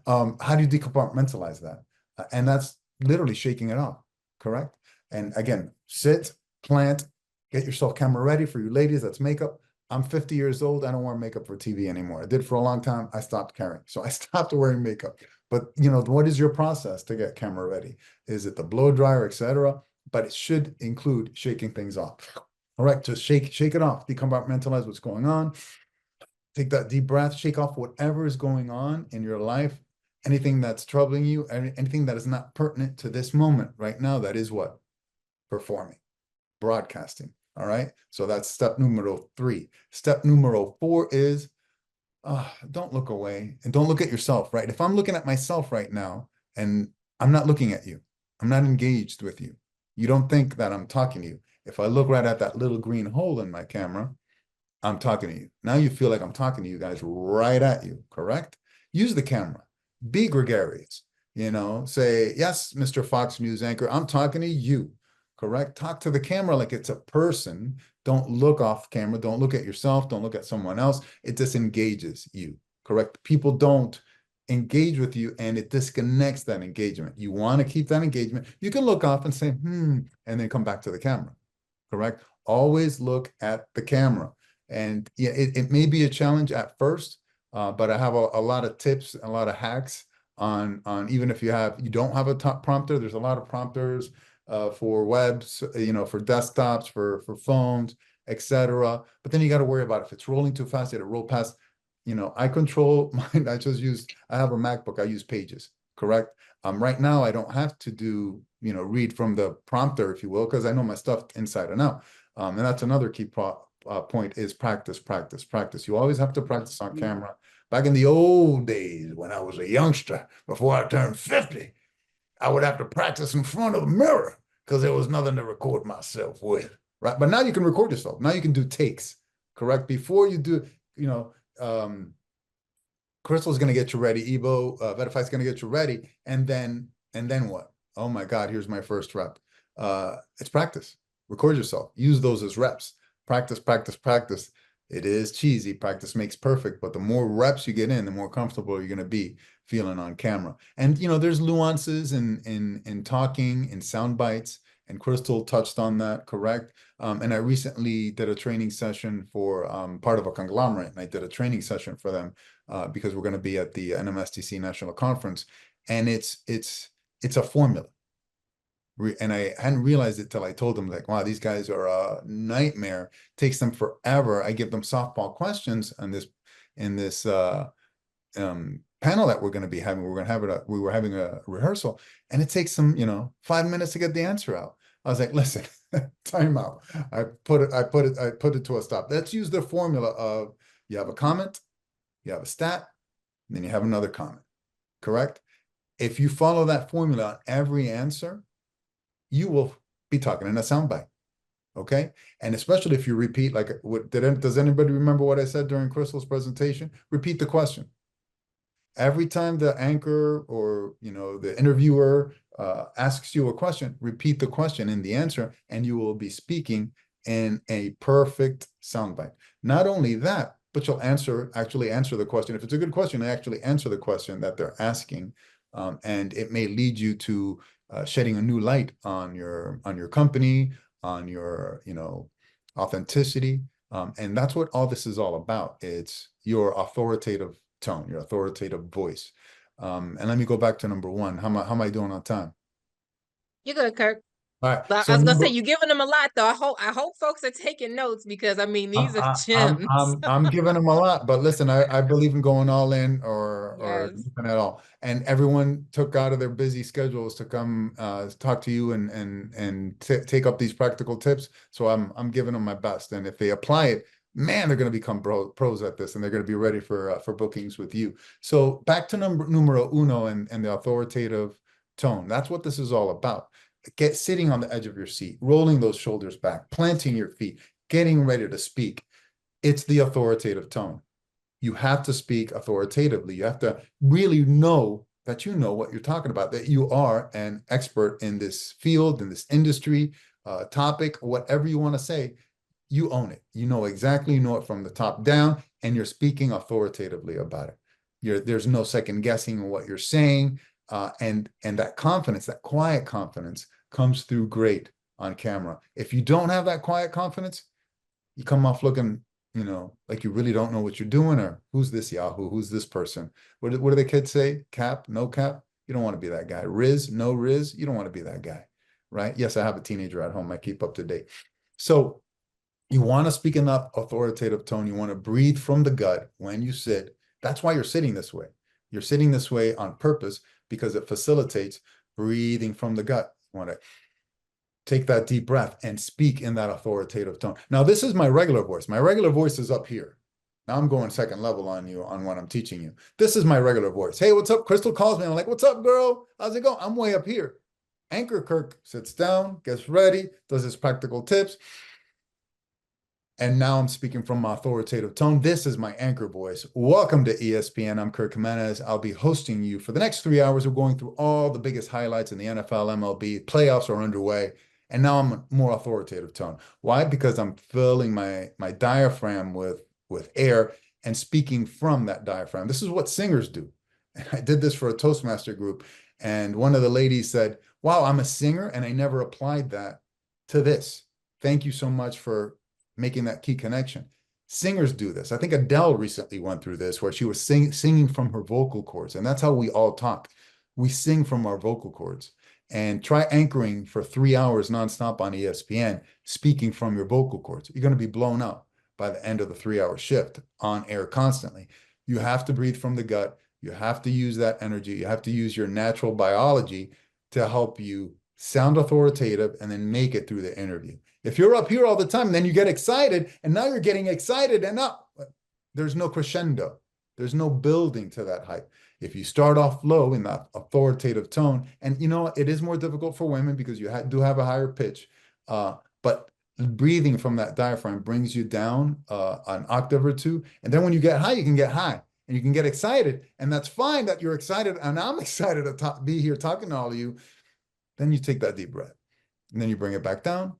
Speaker 3: How do you decompartmentalize that? And that's literally shaking it off, correct? And again, sit, plant, get yourself camera ready. For you ladies, that's makeup. I'm 50 years old. I don't wear makeup for TV anymore. I did for a long time. I stopped caring. So I stopped wearing makeup. But what is your process to get camera ready? Is it the blow dryer, etc.? But it should include shaking things off. All right, just shake it off. Decompartmentalize what's going on. Take that deep breath, shake off whatever is going on in your life, anything that's troubling you, anything that is not pertinent to this moment right now. That is what? performing, broadcasting. All right. So that's step numero 3. Step numero 4 is don't look away and don't look at yourself, right? If I'm looking at myself right now and I'm not looking at you, I'm not engaged with you, you don't think that I'm talking to you. If I look right at that little green hole in my camera, I'm talking to you. Now you feel like I'm talking to you guys right at you, correct? Use the camera. Be gregarious. Say, yes, Mr. Fox News anchor, I'm talking to you, correct? Talk to the camera like it's a person. Don't look off camera. Don't look at yourself. Don't look at someone else. It disengages you, correct? People don't engage with you and it disconnects that engagement. You want to keep that engagement. You can look off and say, and then come back to the camera, correct? Always look at the camera. And yeah, it may be a challenge at first, but I have a lot of tips, a lot of hacks on even if you don't have a top prompter. There's a lot of prompters for webs, for desktops, for phones, etc. But then you got to worry about if it's rolling too fast, you got to roll past. I control mine. I have a MacBook. I use Pages, correct? Right now I don't have to do read from the prompter, if you will, because I know my stuff inside and out. And that's another key point is practice, practice, practice. You always have to practice on camera. Back in the old days when I was a youngster, before I turned 50, I would have to practice in front of the mirror because there was nothing to record myself with, right? But now you can record yourself. Now you can do takes, correct? Before you do, Crystal's going to get you ready. Ebo, Verify's going to get you ready. And then what? Oh my God, here's my first rep. It's practice. Record yourself. Use those as reps. Practice, practice, practice. It is cheesy. Practice makes perfect. But the more reps you get in, the more comfortable you're going to be feeling on camera. And, there's nuances in talking, in sound bites. And Crystal touched on that, correct? And I recently did a training session for part of a conglomerate. And I did a training session for them because we're going to be at the NMSTC National Conference. And it's a formula. And I hadn't realized it till I told them, like, wow, these guys are a nightmare. Takes them forever. I give them softball questions on this panel that we're going to be having. We were having a rehearsal, and it takes them 5 minutes to get the answer out. I was like, listen, time out. I put it to a stop. Let's use the formula of you have a comment, you have a stat, and then you have another comment, correct? If you follow that formula on every answer, you will be talking in a soundbite, okay? And especially if you repeat, like, does anybody remember what I said during Crystal's presentation? Repeat the question. Every time the anchor or, the interviewer asks you a question, repeat the question in the answer, and you will be speaking in a perfect soundbite. Not only that, but you'll actually answer the question. If it's a good question, actually answer the question that they're asking. And it may lead you to shedding a new light on your company, on your authenticity, and that's what all this is all about. It's your authoritative tone, your authoritative voice. And let me go back to number 1. How am I doing on time?
Speaker 1: You're good, Kirk.
Speaker 3: All right.
Speaker 1: But
Speaker 3: So
Speaker 1: I was gonna say you're giving them a lot, though. I hope folks are taking notes because these are gems.
Speaker 3: I'm giving them a lot, but listen, I believe in going all in or
Speaker 1: Yes.
Speaker 3: nothing at all. And everyone took out of their busy schedules to come talk to you and take up these practical tips. So I'm giving them my best. And if they apply it, man, they're going to become pros at this, and they're going to be ready for bookings with you. So back to numero uno and the authoritative tone. That's what this is all about. Get sitting on the edge of your seat, rolling those shoulders back, planting your feet, getting ready to speak. It's the authoritative tone. You have to speak authoritatively. You have to really know that you know what you're talking about, that you are an expert in this field, in this industry, topic, whatever you want to say. You own it. You know exactly, you know it from the top down, and you're speaking authoritatively about it. There's no second guessing on what you're saying. And that confidence, that quiet confidence, comes through great on camera. If you don't have that quiet confidence, you come off looking, like you really don't know what you're doing, or who's this Yahoo? Who's this person? What do the kids say? Cap, no cap? You don't want to be that guy. Riz, no Riz? You don't want to be that guy, right? Yes, I have a teenager at home. I keep up to date. So you want to speak in that authoritative tone. You want to breathe from the gut when you sit. That's why you're sitting this way. You're sitting this way on purpose because it facilitates breathing from the gut. You want to take that deep breath and speak in that authoritative tone. Now, this is my regular voice. My regular voice is up here. Now I'm going second level on you on what I'm teaching you. This is my regular voice. Hey, what's up? Crystal calls me. I'm like, what's up, girl? How's it going? I'm way up here. Anchor Kirk sits down, gets ready, does his practical tips. And now I'm speaking from my authoritative tone. This is my anchor voice. Welcome to ESPN. I'm Kirk Jimenez. I'll be hosting you for the next 3 hours. We're going through all the biggest highlights in the NFL, MLB. Playoffs are underway. And now I'm a more authoritative tone. Why? Because I'm filling my diaphragm with air and speaking from that diaphragm. This is what singers do. And I did this for a Toastmaster group. And one of the ladies said, wow, I'm a singer and I never applied that to this. Thank you so much for making that key connection. Singers do this. I think Adele recently went through this where she was singing from her vocal cords. And that's how we all talk. We sing from our vocal cords. And try anchoring for 3 hours nonstop on ESPN, speaking from your vocal cords. You're going to be blown out by the end of the 3-hour shift on air constantly. You have to breathe from the gut. You have to use that energy. You have to use your natural biology to help you sound authoritative and then make it through the interview. If you're up here all the time, then you get excited, and now you're getting excited, and there's no crescendo. There's no building to that hype. If you start off low in that authoritative tone, and you know, it is more difficult for women because you do have a higher pitch, but breathing from that diaphragm brings you down an octave or two. And then when you get high, you can get high and you can get excited. And that's fine that you're excited. And I'm excited to be here talking to all of you. Then you take that deep breath and then you bring it back down.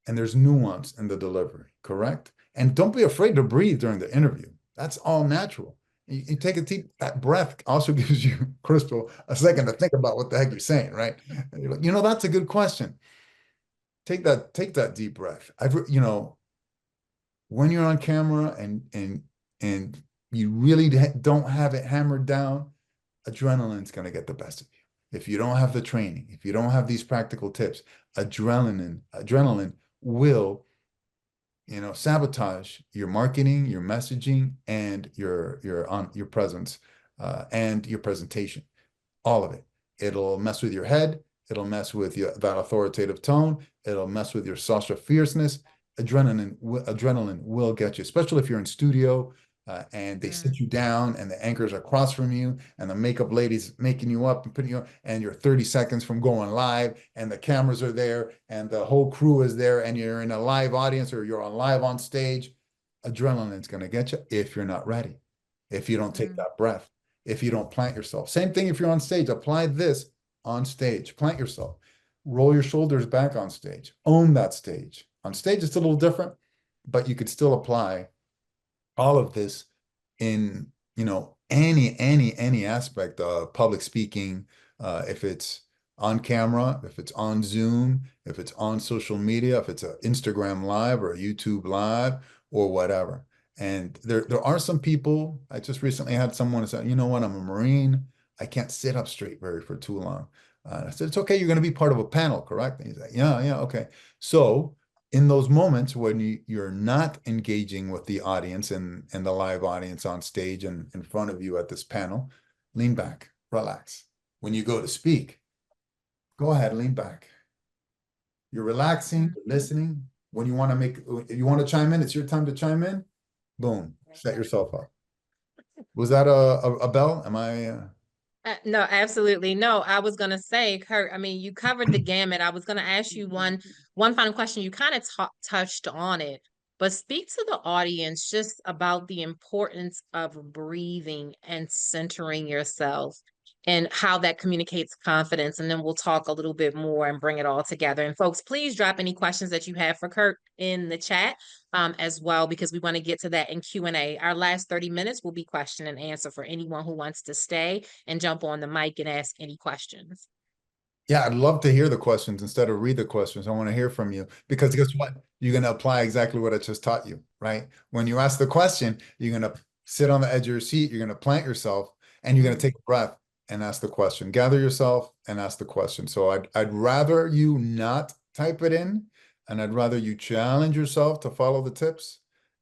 Speaker 3: And there's nuance in the delivery, correct? And don't be afraid to breathe during the interview. That's all natural. You take a deep, that breath also gives you, Crystal, a second to think about what the heck you're saying, right? And you're like, you know, that's a good question. Take that deep breath. When you're on camera and you really don't have it hammered down, adrenaline's going to get the best of you. If you don't have the training, if you don't have these practical tips, adrenaline will, sabotage your marketing, your messaging, and your presence and your presentation. All of it. It'll mess with your head. It'll mess with that authoritative tone. It'll mess with your social fierceness. Adrenaline will get you, especially if you're in studio and they sit you down and the anchors are across from you and the makeup lady's making you up and putting you up and you're 30 seconds from going live and the cameras are there and the whole crew is there and you're in a live audience or you're on live on stage. Adrenaline's going to get you if you're not ready, if you don't take that breath, if you don't plant yourself. Same thing if you're on stage. Apply this on stage. Plant yourself. Roll your shoulders back on stage. Own that stage. On stage, it's a little different, but you could still apply all of this in, any aspect of public speaking, if it's on camera, if it's on Zoom, if it's on social media, if it's an Instagram live or a YouTube live or whatever. And there are some people, I just recently had someone say, you know what, I'm a Marine. I can't sit up straight for too long. I said, it's okay. You're going to be part of a panel, correct? And he's like, yeah, okay. So in those moments when you're not engaging with the audience and the live audience on stage and in front of you at this panel, lean back, relax. When you go to speak, go ahead, lean back. You're relaxing, you're listening. When you want to chime in, it's your time to chime in. Boom, set yourself up. Was that a bell? Am I...
Speaker 1: No, absolutely. No, I was going to say, Kurt, you covered the gamut. I was going to ask you one final question. You kind of touched on it, but speak to the audience just about the importance of breathing and centering yourself and how that communicates confidence. And then we'll talk a little bit more and bring it all together. And folks, please drop any questions that you have for Kurt in the chat as well, because we want to get to that in Q&A. Our last 30 minutes will be question and answer for anyone who wants to stay and jump on the mic and ask any questions.
Speaker 3: Yeah, I'd love to hear the questions instead of read the questions. I want to hear from you because guess what? You're going to apply exactly what I just taught you, right? When you ask the question, you're going to sit on the edge of your seat, you're going to plant yourself, and you're going to take a breath and ask the question. Gather yourself and ask the question. So I'd rather you not type it in, and I'd rather you challenge yourself to follow the tips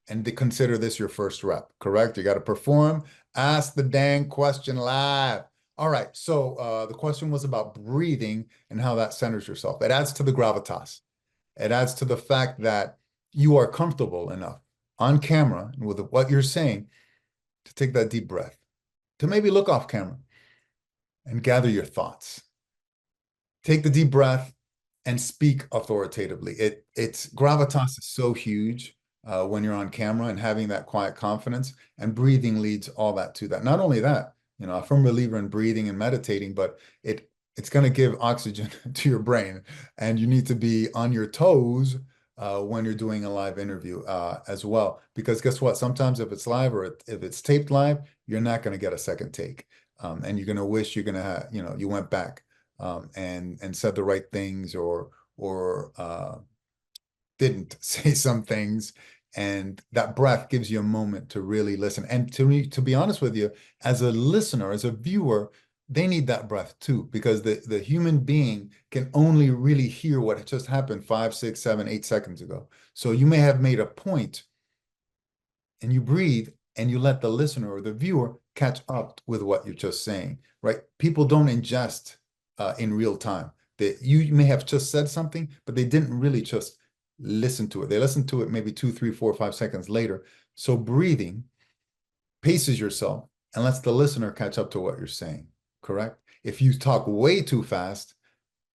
Speaker 3: and to consider this your first rep, correct? You got to perform. Ask the dang question live. All right. So the question was about breathing and how that centers yourself. It adds to the gravitas. It adds to the fact that you are comfortable enough on camera with what you're saying to take that deep breath, to maybe look off camera and gather your thoughts. Take the deep breath and speak authoritatively. It's gravitas is so huge when you're on camera, and having that quiet confidence, and breathing leads all that to that. Not only that, I'm a firm believer in breathing and meditating, but it's going to give oxygen to your brain, and you need to be on your toes when you're doing a live interview as well. Because guess what? Sometimes if it's live or if it's taped live, you're not going to get a second take, and you're going to wish you're going to have, you went back and said the right things, or didn't say some things. And that breath gives you a moment to really listen. And to be honest with you, as a listener, as a viewer, they need that breath too, because the human being can only really hear what just happened 5, 6, 7, 8 seconds ago. So you may have made a point and you breathe and you let the listener or the viewer catch up with what you're just saying, right? People don't ingest in real time. That you may have just said something, but they didn't really just listen to it. They listened to it maybe 2, 3, 4, 5 seconds later. So breathing paces yourself and lets the listener catch up to what you're saying, correct? If you talk way too fast,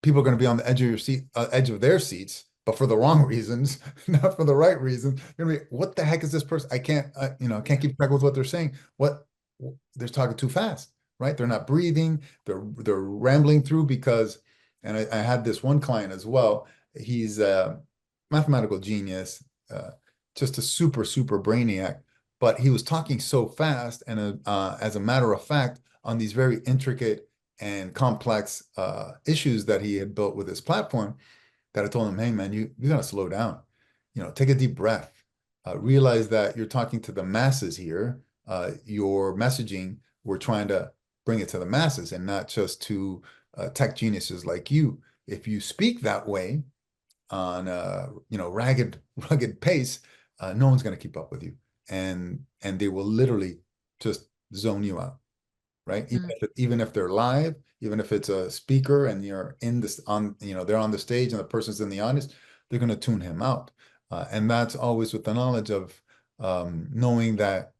Speaker 3: people are going to be on the edge of your seat, edge of their seats, but for the wrong reasons, not for the right reasons. They're going to be, what the heck is this person? I can't, I can't keep track with what they're saying. They're talking too fast, right? They're not breathing. They're rambling through because, and I had this one client as well. He's a mathematical genius, just a super, super brainiac, but he was talking so fast. And as a matter of fact, on these very intricate and complex issues that he had built with his platform, that I told him, hey man, you gotta slow down. Take a deep breath. Realize that you're talking to the masses here. Your messaging, we're trying to bring it to the masses and not just to tech geniuses like you. If you speak that way on rugged pace, no one's gonna keep up with you, and they will literally just zone you out, right? Even if they're live, even if it's a speaker and you're in this they're on the stage and the person's in the audience, they're going to tune him out. And that's always with the knowledge of knowing that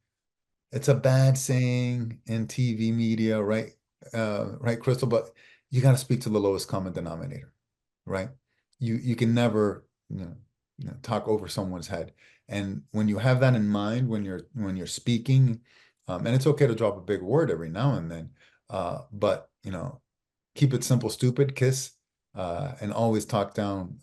Speaker 3: it's a bad saying in TV media, right? Right, Crystal, but you got to speak to the lowest common denominator, right? You can never, talk over someone's head. And when you have that in mind, when you're speaking, and it's okay to drop a big word every now and then, but keep it simple, stupid, kiss, and always talk down,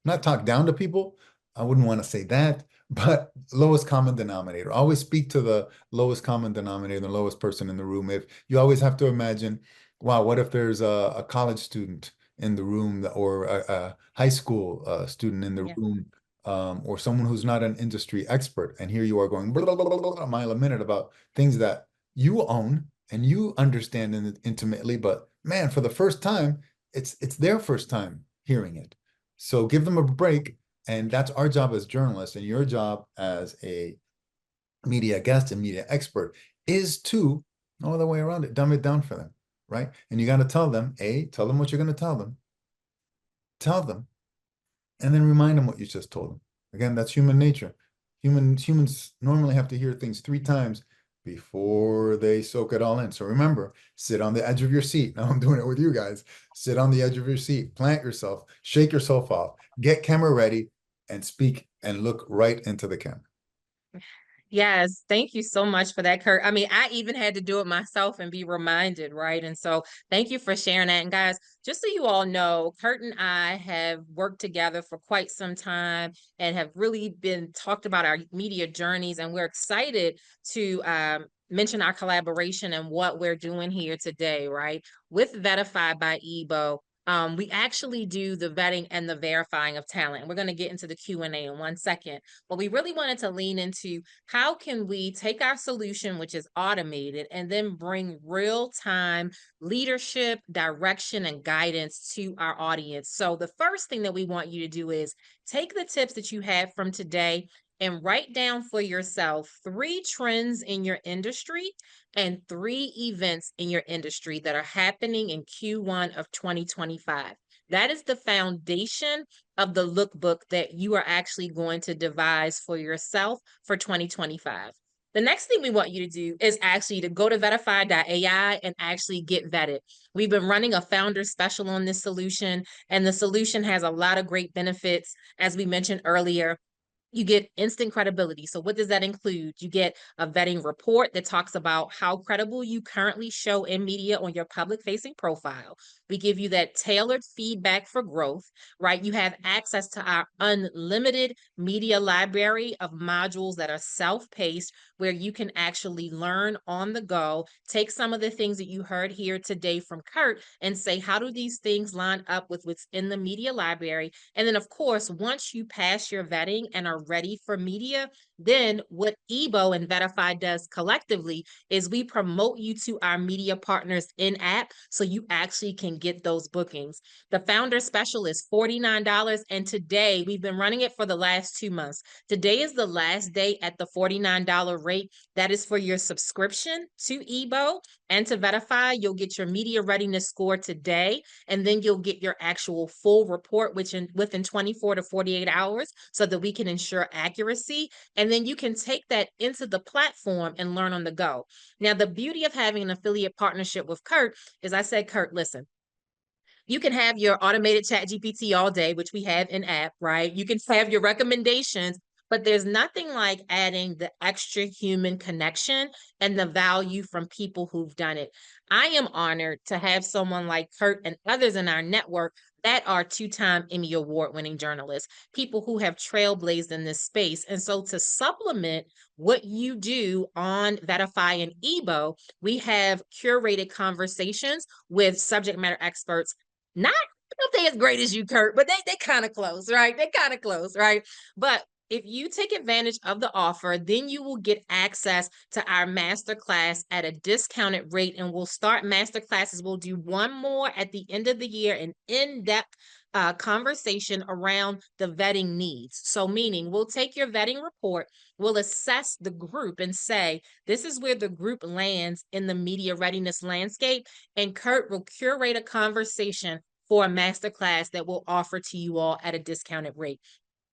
Speaker 3: not talk down to people. I wouldn't want to say that, but lowest common denominator. Always speak to the lowest common denominator, the lowest person in the room. If you always have to imagine, wow, what if there's a college student in the room, or a high school student in the room, or someone who's not an industry expert, and here you are going blah, blah, blah, blah, blah, a mile a minute about things that you own and you understand intimately, but man, for the first time, it's their first time hearing it. So give them a break, and that's our job as journalists, and your job as a media guest and media expert is to, no other way around it, dumb it down for them, right? And you got to tell them, tell them what you're going to tell them, and then remind them what you just told them. Again, that's human nature. Humans normally have to hear things 3 times before they soak it all in. So remember, sit on the edge of your seat. Now I'm doing it with you guys. Sit on the edge of your seat, plant yourself, shake yourself off, get camera ready, and speak and look right into the camera.
Speaker 1: Yes, thank you so much for that, Kurt. I mean, I even had to do it myself and be reminded, right? And so thank you for sharing that. And guys, just so you all know, Kurt and I have worked together for quite some time and have really been talked about our media journeys. And we're excited to mention our collaboration and what we're doing here today, right? With Vettify by Ebo. We actually do the vetting and the verifying of talent. We're going to get into the Q&A in 1 second. But we really wanted to lean into how can we take our solution, which is automated, and then bring real-time leadership, direction, and guidance to our audience. So the first thing that we want you to do is take the tips that you had from today and write down for yourself 3 trends in your industry and 3 events in your industry that are happening in Q1 of 2025. That is the foundation of the lookbook that you are actually going to devise for yourself for 2025. The next thing we want you to do is actually to go to verify.ai and actually get vetted. We've been running a founder special on this solution, and the solution has a lot of great benefits. As we mentioned earlier, you get instant credibility. So what does that include? You get a vetting report that talks about how credible you currently show in media on your public facing profile. We give you that tailored feedback for growth, right? You have access to our unlimited media library of modules that are self-paced, where you can actually learn on the go, take some of the things that you heard here today from Kurt and say, how do these things line up with what's in the media library? And then, of course, once you pass your vetting and are ready for media, then what EBO and Verify does collectively is we promote you to our media partners in app so you actually can get those bookings. The founder special is $49, and today we've been running it for the last 2 months. Today is the last day at the $49 rate. That is for your subscription to EBO and to Verify. You'll get your media readiness score today, and then you'll get your actual full report within 24 to 48 hours so that we can ensure accuracy. And then you can take that into the platform and learn on the go. Now, the beauty of having an affiliate partnership with Kurt is I said, Kurt, listen, you can have your automated chat GPT all day, which we have in app, right? You can have your recommendations, but there's nothing like adding the extra human connection and the value from people who've done it. I am honored to have someone like Kurt and others in our network that are 2-time Emmy Award-winning journalists, people who have trailblazed in this space. And so to supplement what you do on Verify and EBO, we have curated conversations with subject matter experts. Not, I don't think as great as you, Kurt, but they kind of close, right? They kind of close, right? But if you take advantage of the offer, then you will get access to our masterclass at a discounted rate. And we'll start masterclasses. We'll do one more at the end of the year, an in-depth conversation around the vetting needs. So meaning we'll take your vetting report, we'll assess the group and say, this is where the group lands in the media readiness landscape. And Kurt will curate a conversation for a masterclass that we'll offer to you all at a discounted rate.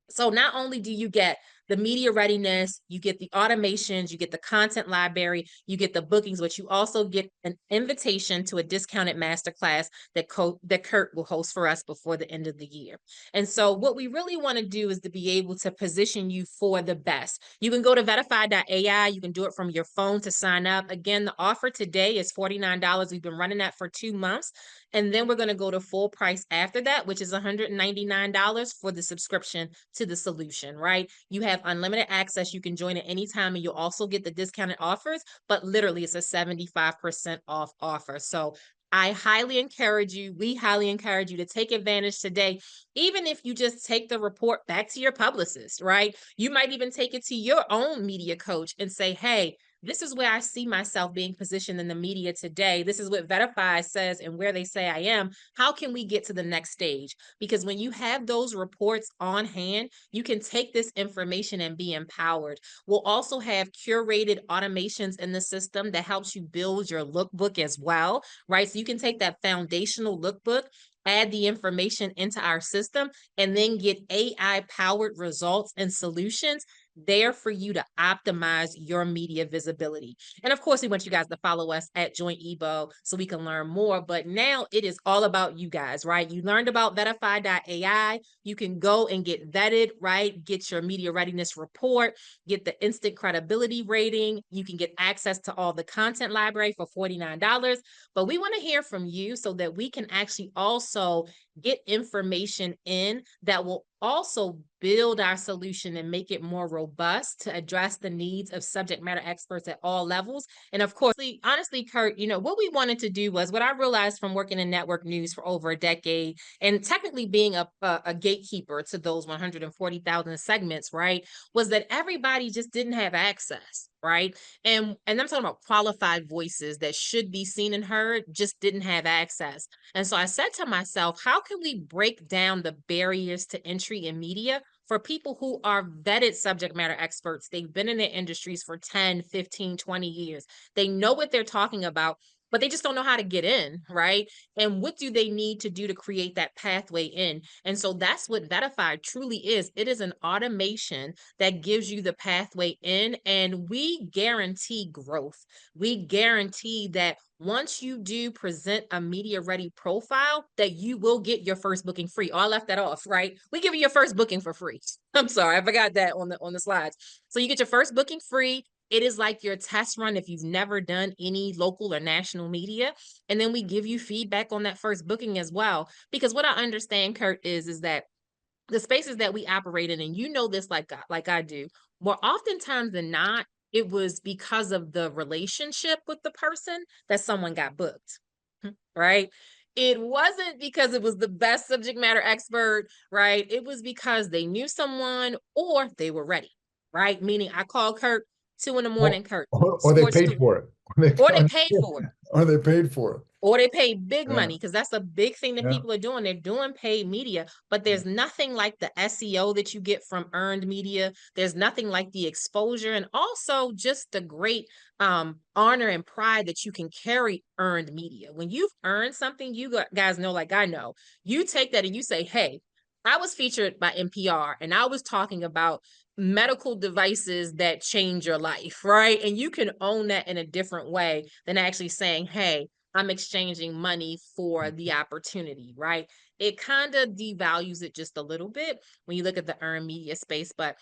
Speaker 1: So not only do you get the media readiness, you get the automations, you get the content library, you get the bookings, but you also get an invitation to a discounted masterclass that Kurt will host for us before the end of the year. And so what we really want to do is to be able to position you for the best. You can go to verify.ai. You can do it from your phone to sign up. Again, the offer today is $49. We've been running that for 2 months. And then we're going to go to full price after that, which is $199 for the subscription to the solution, right? You have unlimited access. You can join at any time, and you'll also get the discounted offers, but literally it's a 75% off offer. So we highly encourage you to take advantage today, even if you just take the report back to your publicist, right? You might even take it to your own media coach and say, hey, this is where I see myself being positioned in the media today. This is what Verify says and where they say I am. How can we get to the next stage? Because when you have those reports on hand, you can take this information and be empowered. We'll also have curated automations in the system that helps you build your lookbook as well, right? So you can take that foundational lookbook, add the information into our system, and then get AI-powered results and solutions there for you to optimize your media visibility. And of course, we want you guys to follow us at Join EBO so we can learn more. But now it is all about you guys, right? You learned about verify.ai. You can go and get vetted, right? Get your media readiness report, get the instant credibility rating. You can get access to all the content library for $49. But we want to hear from you so that we can actually also get information in that will also build our solution and make it more robust to address the needs of subject matter experts at all levels. And of course, honestly, Kurt, what we wanted to do was what I realized from working in network news for over a decade and technically being a gatekeeper to those 140,000 segments, right, was that everybody just didn't have access. Right. And I'm talking about qualified voices that should be seen and heard, just didn't have access. And so I said to myself, how can we break down the barriers to entry in media for people who are vetted subject matter experts. They've been in their industries for 10, 15, 20 years. They know what they're talking about, but they just don't know how to get in, right? And what do they need to do to create that pathway in? And so that's what Vetify truly is. It is an automation that gives you the pathway in, and we guarantee growth. We guarantee that once you do present a media ready profile, that you will get your first booking free. Oh, I left that off, right? We give you your first booking for free. I'm sorry, I forgot that on the slides. So you get your first booking free. It is like your test run if you've never done any local or national media. And then we give you feedback on that first booking as well. Because what I understand, Kurt, is that the spaces that we operate in, and you know this like I do, more oftentimes than not, it was because of the relationship with the person that someone got booked, right? It wasn't because it was the best subject matter expert, right? It was because they knew someone or they were ready, right? Meaning I called Kurt 2 in the morning, Kurt,
Speaker 3: Or they
Speaker 1: sports,
Speaker 3: paid for it.
Speaker 1: or they paid for it.
Speaker 3: Or they paid for it.
Speaker 1: Or they pay big
Speaker 3: Yeah.
Speaker 1: money, because that's a big thing that
Speaker 3: Yeah.
Speaker 1: people are doing. They're doing paid media, but there's nothing like the SEO that you get from earned media. There's nothing like the exposure, and also just the great honor and pride that you can carry earned media. When you've earned something, you guys know, like I know, you take that and you say, hey, I was featured by NPR and I was talking about medical devices that change your life, right? And you can own that in a different way than actually saying, hey, I'm exchanging money for the opportunity, right? It kind of devalues it just a little bit when you look at the earned media space. But